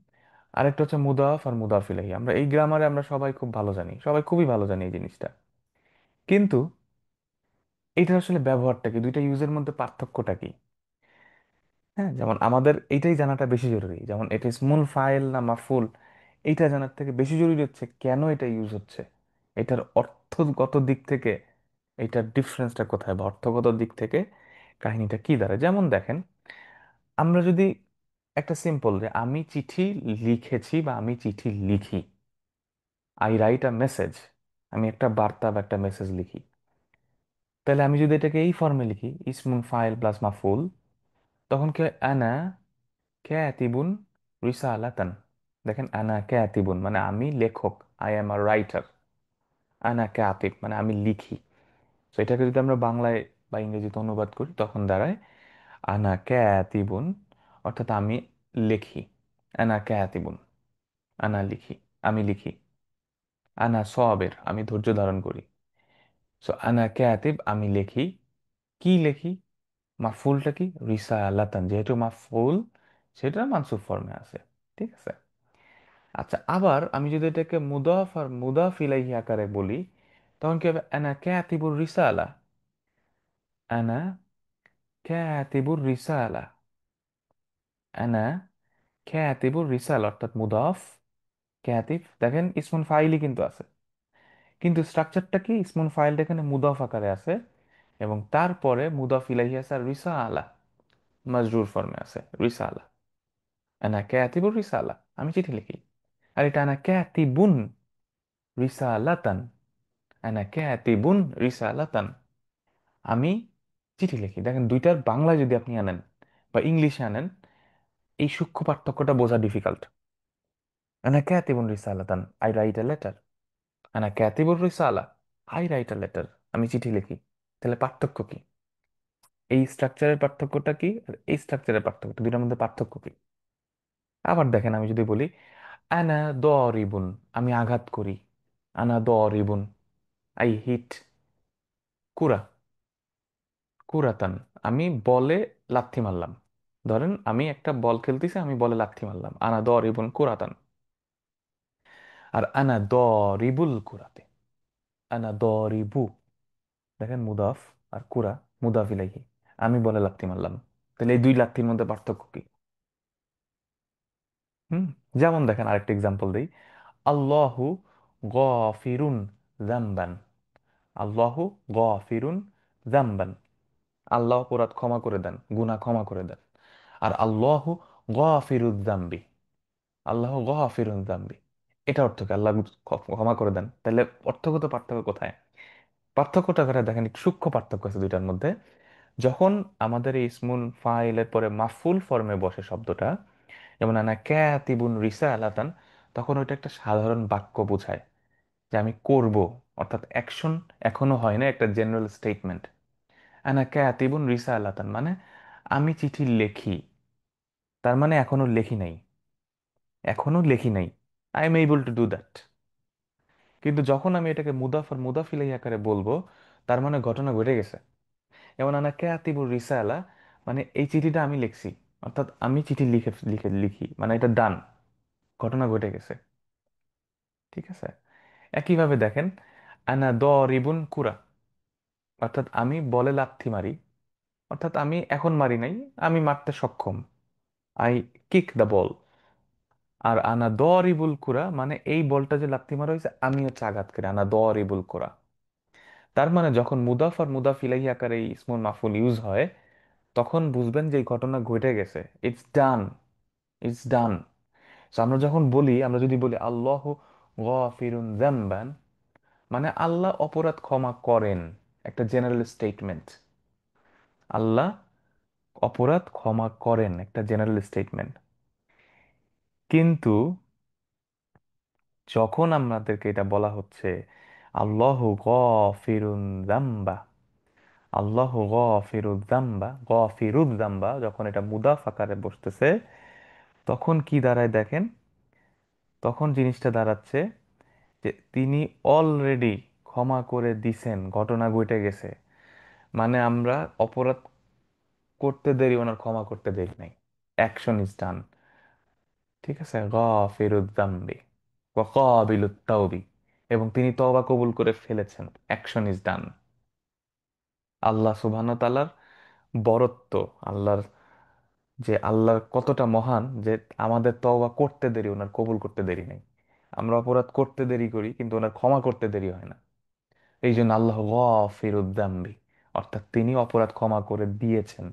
আরেকটা হচ্ছে মুদাফ আর মুদাফ ইলাইহি, আমরা এই গ্রামারে আমরা সবাই খুব ভালো জানি, সবাই খুবই ভালো জানি এই জিনিসটা। কিন্তু এটা আসলে ব্যবহারটা কি, দুইটা ইউজের মধ্যে পার্থক্যটা কি? হ্যাঁ, যেমন আমাদের এইটাই জানাটা বেশি জরুরি, যেমন এটা ইসমুল ফাইল না মাফুল, এইটা জানার থেকে বেশি জরুরি হচ্ছে কেন এটা ইউজ হচ্ছে, এটার অর্থগত দিক থেকে এটার ডিফারেন্সটা কোথায়, বা অর্থগত দিক থেকে কাহিনীটা কি দাঁড়ায়। যেমন দেখেন, আমরা যদি একটা সিম্পল যে আমি চিঠি লিখেছি বা আমি চিঠি লিখি, আই রাইট আ মেসেজ, আমি একটা বার্তা বা একটা মেসেজ লিখি, তাহলে আমি যদি এটাকে এই ফর্মে লিখি ইসমুল ফাইল প্লাস মাফুল, তখন কি হয়, আনা ক্যাতিবুন রিসালাতান। দেখেন, আনা ক্যাতিবুন মানে আমি লেখক, আই এম আ রাইটার। আনা ক্যাতিব মানে আমি লিখি। তো এটাকে যদি আমরা বাংলায় বা ইংরেজিতে অনুবাদ করি তখন দাঁড়ায় আনা ক্যাতিবুন, অর্থাৎ আমি লেখি। আনা ক্যাতিবুন, আনা লিখি, আমি লিখি। আনা সবের, আমি ধৈর্য ধারণ করি। সো আনা ক্যাতিব, আমি লেখি। কি লেখি? মাফুলটা কি? রিসালাতান, যেহেতু মাফুল সেটা মানসুব ফর্মে আছে। ঠিক আছে। আচ্ছা, আবার আমি যদি এটাকে মুদাফ আর মুদাফ ইলাইহি আকারে বলি, তখন কি হবে? আনা কাতিবুর রিসালা, আনা কাতিবুর রিসালা, আনা কাতিবুর রিসালা, অর্থাৎ মুদাফ কাতিব। দেখেন ইসমুন ফাইলই কিন্তু আছে, কিন্তু স্ট্রাকচারটা কি, ইসমুন ফাইলটা এখানে মুদাফ আকারে আছে এবং তারপরে মুদাফ ইলাইহি আছে আর রিসালা মাজরুর ফর্মে আছে, রিসালা। আনা কাতিবুর রিসালা, আমি চিঠি লিখি। আর এটা আনা কাতিবুন রিসালাতান, আনা কাতিবুন রিসালাতান, আমি চিঠি লিখি। দেখেন দুইটার বাংলা যদি আপনি আনেন বা ইংলিশে আনেন, এই সূক্ষ্ম পার্থক্যটা বোঝা ডিফিকাল্ট। আনা কাতিবুন রিসালাতান, আই রাইট আ লেটার। আনা কাতিবুর রিসালা, আই রাইট আ লেটার, আমি চিঠি লিখি। তাহলে পার্থক্য কি? এই স্ট্রাকচারের পার্থক্যটা কি আর এই স্ট্রাকচারের পার্থক্য, দুইটার মধ্যে পার্থক্য কি? আবার দেখেন, আমি যদি বলি আনা দরিবুন, আমি আঘাত করি। আনা দরিবুন, আই হিট কুরা, কুরাতান, আমি বলে লাথি মারলাম। ধরেন আমি একটা বল খেলতেছি, আমি বলে লাথি মারলাম, আনা দরিবুন কুরাতান। আর আনা দরিবুল কুরাতে, আনা দরিবু, দেখেন মুদাফ আর কুরা মুদাফ ইলাইহি, আমি বলে লাথি মারলাম। তাহলে এই দুই লাথির মধ্যে পার্থক্য কি? হুম। যেমন দেখেন আরেকটা এক্সাম্পল দেই, আল্লাহু গফিরুন জামবান, আল্লাহু গফিরুন জামবান, আল্লাহ অপরাধ ক্ষমা করে দেন, গুনাহ ক্ষমা করে দেন। আর আল্লাহু গফিরুদ জাম্বি, আল্লাহ গফিরুন জাম্বি, এটা অর্থ কি? আল্লাহ ক্ষমা করে দেন। তাহলে অর্থগত পার্থক্য কোথায়? পার্থক্যটা কোথায় দেখেন, একটু সূক্ষ্ম পার্থক্য আছে দুইটার মধ্যে। যখন আমাদের এই ইসমুল ফাইলের পরে মাফুল ফর্মে বসে শব্দটা, যেমন আনা ক্যাতিবুন রিসা আলাতান, তখন ওইটা একটা সাধারণ বাক্য বোঝায় যে আমি করব, অর্থাৎ অ্যাকশন এখনো হয় না, একটা জেনারেল স্টেটমেন্ট। আনা ক্যাতিবুন রিসা আলাতান মানে আমি চিঠি লেখি, তার মানে এখনো লেখি নাই, এখনো লেখি নাই, I am able to do that. কিন্তু যখন আমি এটাকে মুদাফ আর মুদাফ ইলাইহি আকারে বলবো, তার মানে ঘটনা ঘটে গেছে। যেমন আনা কাতিবুর রিসালা, মানে এই চিঠিটা আমি লিখছি, অর্থাৎ আমি চিঠি লিখে লিখে লিখি, মানে এটা ডান, ঘটনা ঘটে গেছে। ঠিক আছে। একইভাবে দেখেন, আনা দরিবুন কুরা, অর্থাৎ আমি বলে লাথি মারি, অর্থাৎ আমি এখন মারি নাই, আমি মারতে সক্ষম, আই কিক দ্য বল। আর আনা দরিবুল কুরা মানে এই বলটা যে লাথি মারা হয়েছে আমি হচ্ছে আঘাত করি, আনা দরিবুল কুরা। তার মানে যখন মুদাফ আর মুদাফ ইলাইহি আকারে এই ইসমুল মাফুল ইউজ হয়, তখন বুঝবেন যে এই ঘটনা ঘটে গেছে, ইটস ডান, ইটস ডান। আমরা যখন বলি, আমরা যদি বলি আল্লাহু গাফিরুন যামবান, মানে আল্লাহ অপরাধ ক্ষমা করেন, একটা জেনারেল স্টেটমেন্ট। আল্লাহ অপরাধ ক্ষমা করেন, একটা জেনারেল স্টেটমেন্ট। কিন্তু যখন আমাদেরকে এটা বলা হচ্ছে আল্লাহু গফিরুন যাম্বা, আল্লাহু গফিরুদ যাম্বা, গফিরুদ যাম্বা, যখন এটা মুদাফ আকারে বসতেছে, তখন কি দাঁড়ায় দেখেন, তখন জিনিসটা দাঁড়াচ্ছে যে তিনি অলরেডি ক্ষমা করে দিছেন, ঘটনা ঘটে গেছে। মানে আমরা অপরাধ করতে দেরি, ওনার ক্ষমা করতে দেরি নাই, অ্যাকশন ইজ ডান। ঠিক আছে, গাফিরুদ যামবি ওয়া কাবিলুত তাওবি, এবং তিনি তওবা কবুল করে ফেলেছেন, অ্যাকশন ইজ ডান। আল্লাহ সুবহানাহু ওয়া তাআলার বরত্ব, আল্লাহর যে আল্লাহর কতটা মহান, যে আমাদের তওবা করতে দেরি, ওনার কবুল করতে দেরি নাই। আমরা অপরাধ করতে দেরি করি, কিন্তু ওনার ক্ষমা করতে দেরি হয় না। এই জন্য আল্লাহ গফিরুদ যামবি, অর্থাৎ তিনি অপরাধ ক্ষমা করে দিয়েছেন।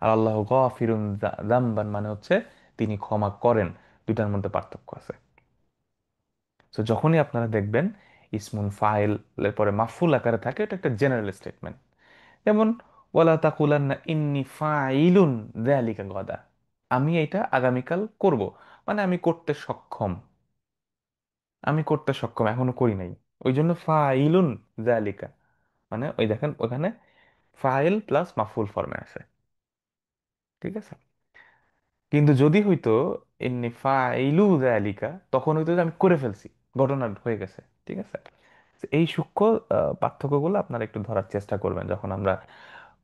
আর আল্লাহ গফিরুন যামবান মানে হচ্ছে তিনি ক্ষমা করেন। দুইটার মধ্যে পার্থক্য আছে। তো যখনই আপনারা দেখবেন ইসমুন ফাইল এর পরে মাফুল আকারে থাকে, এটা একটা জেনারেল স্টেটমেন্ট। যেমন ওয়ালা তাকুলান্না ইন্নি ফাইলুন যালিকা গাদা, আমি এটা আগামীকাল করব, মানে আমি করতে সক্ষম, আমি করতে সক্ষম, এখনো করি নাই। ওই জন্য ফাইলুন যালিকা, মানে ওই দেখেন ওখানে ফাইল প্লাস মাফুল ফর্মে আছে। ঠিক আছে। কিন্তু যদি হইতো এমনি ফাইলু যালিকা, তখন হইতো যে আমি করে ফেলছি, ঘটনা হয়ে গেছে। ঠিক আছে। তো এই সূক্ষ্ম পার্থক্যগুলো আপনারা একটু ধরার চেষ্টা করবেন যখন আমরা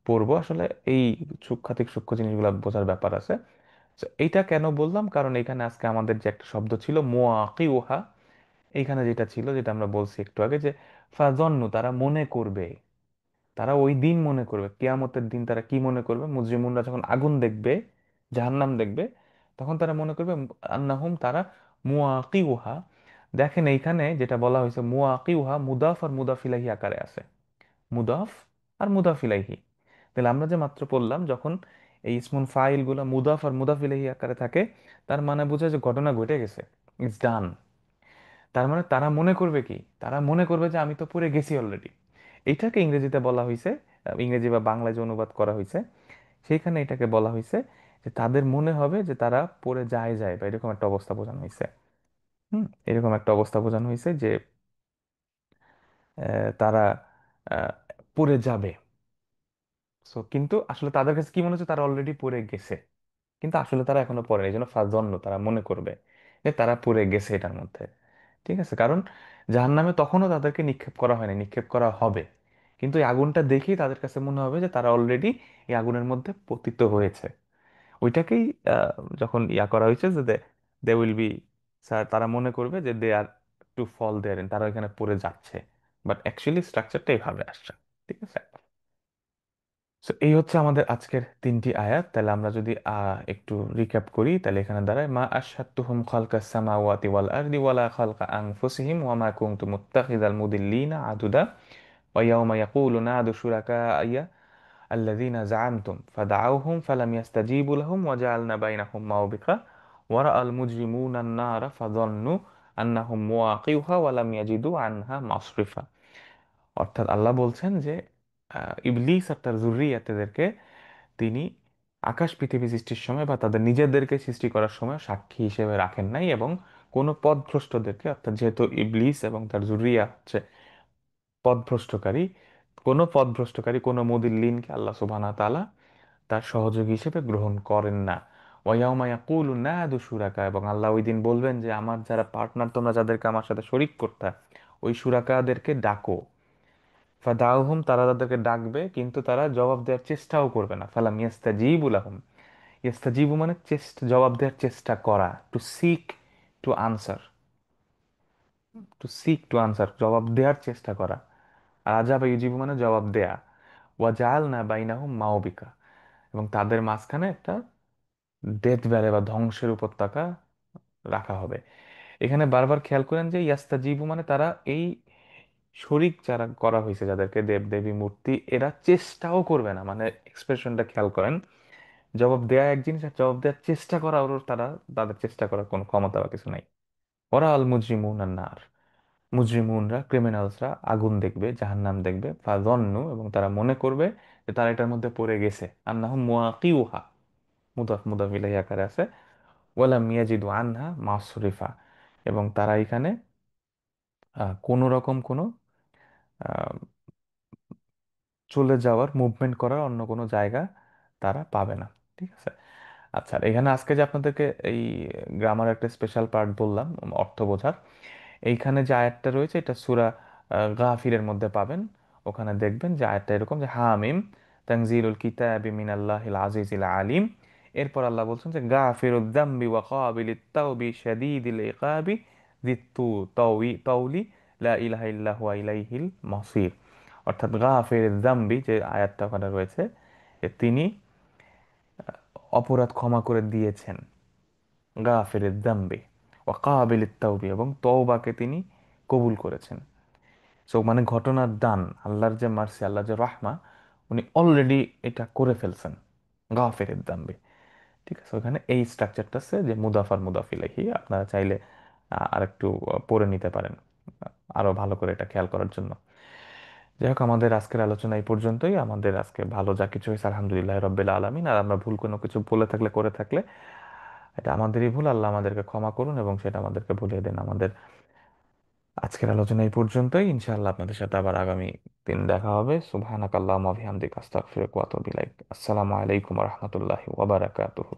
পড়বো। আসলে এই সূক্ষ্মাতিক সূক্ষ্ম জিনিসগুলো বোঝার ব্যাপার আছে। তো এইটা কেন বললাম, কারণ এখানে আজকে আমাদের যে একটা শব্দ ছিল মুআকিউহা, এইখানে যেটা ছিল, যেটা আমরা বলছি একটু আগে, যে ফাজন্নু, তারা মনে করবে, তারা ওই দিন মনে করবে, কিয়ামতের দিন তারা কি মনে করবে, মুজরিমুনরা যখন আগুন দেখবে, জাহান্নাম দেখবে, তখন তারা মনে করবে আন্নাহুম, তারা মুআকিউহা। দেখেন এইখানে যেটা বলা হয়েছে মুআকিউহা, মুদাফ আর মুদাফিলাহি আকারে আছে, মুদাফ আর মুদাফিলাহি। তাহলে আমরা যে মাত্র পড়লাম, যখন এই ইসমুল ফাইল গুলা মুদাফ আর মুদাফিলাহি আকারে থাকে, তার মানে বোঝায় যে ঘটনা ঘটে গেছে, ইটস ডান। তার মানে তারা মনে করবে কি, তারা মনে করবে যে আমি তো পড়ে গেছি অলরেডি। এইটাকে ইংরেজিতে বলা হয়েছে, ইংরেজি বা বাংলায় যে অনুবাদ করা হয়েছে, সেইখানে এটাকে বলা হয়েছে যে তাদের মনে হবে যে তারা পড়ে যায় যায়, বা এরকম একটা অবস্থা বোঝানো হয়েছে। এরকম একটা অবস্থা বোঝানো হয়েছে যে তারা আহ, পড়ে যাবে। সো কিন্তু আসলে তাদের কাছে কি মনে হচ্ছে, তারা অলরেডি পড়ে গেছে, কিন্তু আসলে তারা এখনো পড়ে, এই জন্য ফাজন্ন, তারা মনে করবে যে তারা পড়ে গেছে এটার মধ্যে। ঠিক আছে, কারণ জাহান্নামে তখনও তাদেরকে নিক্ষেপ করা হয়নি, নিক্ষেপ করা হবে। কিন্তু এই আগুনটা দেখেই তাদের কাছে মনে হবে যে তারা অলরেডি এই আগুনের মধ্যে পতিত হয়েছে। ওইটাকেই আহ, যখন ইয়া করা হয়েছে যে দে উইল বি, স্যার তারা মনে করবে যে দে আর টু ফল দেয়ার, তারা এখানে পড়ে যাচ্ছে। বাট অ্যাকচুয়ালি স্ট্রাকচারটা এইভাবে আসছে। ঠিক আছে। So, এই হচ্ছে আমাদের আজকের তিনটি আয়াত। তাহলে আমরা যদি একটু রিক্যাপ করি, তাহলে এখানে দাঁড়ায় মা আশহাদতুহুম খালকাস সামাওয়াতি ওয়াল আরদি ওয়ালা খালকা আনফুসিহিম ওয়া মা কুনতু মুত্তাখিযাল মুদিল্লিনা আদুদা ওয়া ইয়াওমা ইয়াকুলু নাদু শুরাকাইয়া আল্লাযীনা জাআমতুম ফাদআউহুম ফালাম ইয়াস্তাজীবু লাহুম ওয়া জাআলনা বাইনাহুম মাওবিকা ওয়া রাআল মুজরিমুনা আন-নারা ফাযান্নু আন্নাহুম মুওয়াকিউহা ওয়া লাম ইয়াজিদু আনহা মাসরিফা। অর্থাৎ আল্লাহ বলছেন যে ইবলিস আর তার যুররিয়াতদেরকে তিনি আকাশ পৃথিবী সৃষ্টির সময় বা তাদের নিজেদেরকে সৃষ্টি করার সময় সাক্ষী হিসেবে রাখেন নাই, এবং কোনো পথভ্রষ্টদেরকে, অর্থাৎ যেহেতু ইবলিস এবং তার যুররিয়া হচ্ছে পথভ্রষ্টকারী, কোনো পথভ্রষ্টকারী, কোনো মুদিল্লিনকে আল্লাহ সুবহানাহু ওয়া তাআলা তার সহযোগী হিসেবে গ্রহণ করেন না। ওয়াইয়াউমা ইয়াকুলু নাদু শুরাকা, এবং আল্লাহ ওই দিন বলবেন যে আমার যারা পার্টনার, তোমরা যাদেরকে আমার সাথে শরিক করতে, ওই শুরাকাদেরকে ডাকো। ফাদাউহুম, তারা তাদেরকে ডাকবে, কিন্তু তারা জবাব দেওয়ার চেষ্টাও করবে না। ফালাম ইয়াস্তাজিবু লাহুম, ইয়াস্তাজিবু মানে চেষ্টা, জবাব দেওয়ার চেষ্টা করা, to seek to answer, to seek to answer, জবাব দেওয়ার চেষ্টা করা। আর আজাবা ইউজিবু মানে জবাব দেয়া। ওয়া জাআলনা বাইনাহুম মাওবিকা, এবং তাদের মাঝখানে একটা ডেথ ভ্যালি বা ধ্বংসের উপত্যকা রাখা হবে। এখানে বারবার খেয়াল করেন যে ইয়াস্তাজিবু মানে তারা এই শরিক যারা করা হয়েছে, যাদেরকে দেব দেবী মূর্তি, এরা চেষ্টাও করবে না, মানে এক্সপ্রেশনটা খেয়াল করেন। জবাব দেয়া এক জিনিস, আর জবাব দেওয়ার চেষ্টা করা, ওর তারা, তাদের চেষ্টা করার কোনো ক্ষমতা বা কিছু নাই। ওরা আল মুজরিমুন নার, মুজরিমুনরা, ক্রিমিনালসরা আগুন দেখবে, জাহান্নাম দেখবে, ফাযন্নু, এবং তারা মনে করবে যে তারা এটার মধ্যে পড়ে গেছে, আন্নাহুম মুওয়াকিউহা, মুদাফ মুদাফ ইলাইহি আকারে আছে, ওয়ালাম ইয়াজিদু আনহা মাসরিফা, এবং তারা এখানে কোনো রকম কোনো আহ, চলে যাওয়ার, মুভমেন্ট করার অন্য কোনো জায়গা তারা পাবে না। ঠিক আছে। আচ্ছা, আর এখানে আজকে যে আপনাদেরকে এই গ্রামার একটা স্পেশাল পার্ট বললাম অর্থ বোঝার, এইখানে যে আয়াতটা রয়েছে এটা সূরা গাফিরের মধ্যে পাবেন। ওখানে দেখবেন যে আয়াতটা এরকম যে হামিম তানজিলুল কিতাবি মিনাল্লাহিল আজিজিল আলিম। এরপর আল্লাহ বলছেন যে গাফিরুদ যামবি ওয়া কাবিলিত তাওবি শাদীদিল ইকাবি যিত্তু তাওলি লা ইলাহা ইল্লা হুয়া ইলাইহিল মাসির। অর্থাৎ গাফির যামবি যে আয়াতটা ওখানে রয়েছে, যে তিনি অপরাধ ক্ষমা করে দিয়েছেন, গাফিরের যামবি ওয়া কাবিলিত তাওবি, এবং তওবাকে তিনি কবুল করেছেন। সো মানে ঘটনার দান, আল্লাহর যে মার্সি, আল্লাহর যে রাহমা, উনি অলরেডি এটা করে ফেলছেন, গাফিরের যামবি। ঠিক আছে, ওখানে এই স্ট্রাকচারটা আছে যে মুদাফার মুদাফিলাহি, আপনারা চাইলে আরেকটু পড়ে নিতে পারেন আরো ভালো করে এটা খেয়াল করার জন্য। যাই হোক, আমাদের আজকের আলোচনা এই পর্যন্তই। আমাদের আজকে ভালো যা কিছু হয়েছে আলহামদুলিল্লাহ রব্বিল আলামিন। আর আমরা ভুল কোনো কিছু বলে থাকলে, করে থাকলে, এটা আমাদেরই ভুল, আল্লাহ আমাদেরকে ক্ষমা করুন এবং সেটা আমাদেরকে ভুলিয়ে দেন। আমাদের আজকের আলোচনা এই পর্যন্তই। ইনশাআল্লাহ আপনাদের সাথে আবার আগামী দিন দেখা হবে। সুবহানাকাল্লাহুম্মা ওয়া বিহামদিকা আস্তাগফিরুকা ওয়া আতুবু ইলাইক। আসসালামু আলাইকুম ওয়া রাহমাতুল্লাহি ওয়া বারাকাতুহু।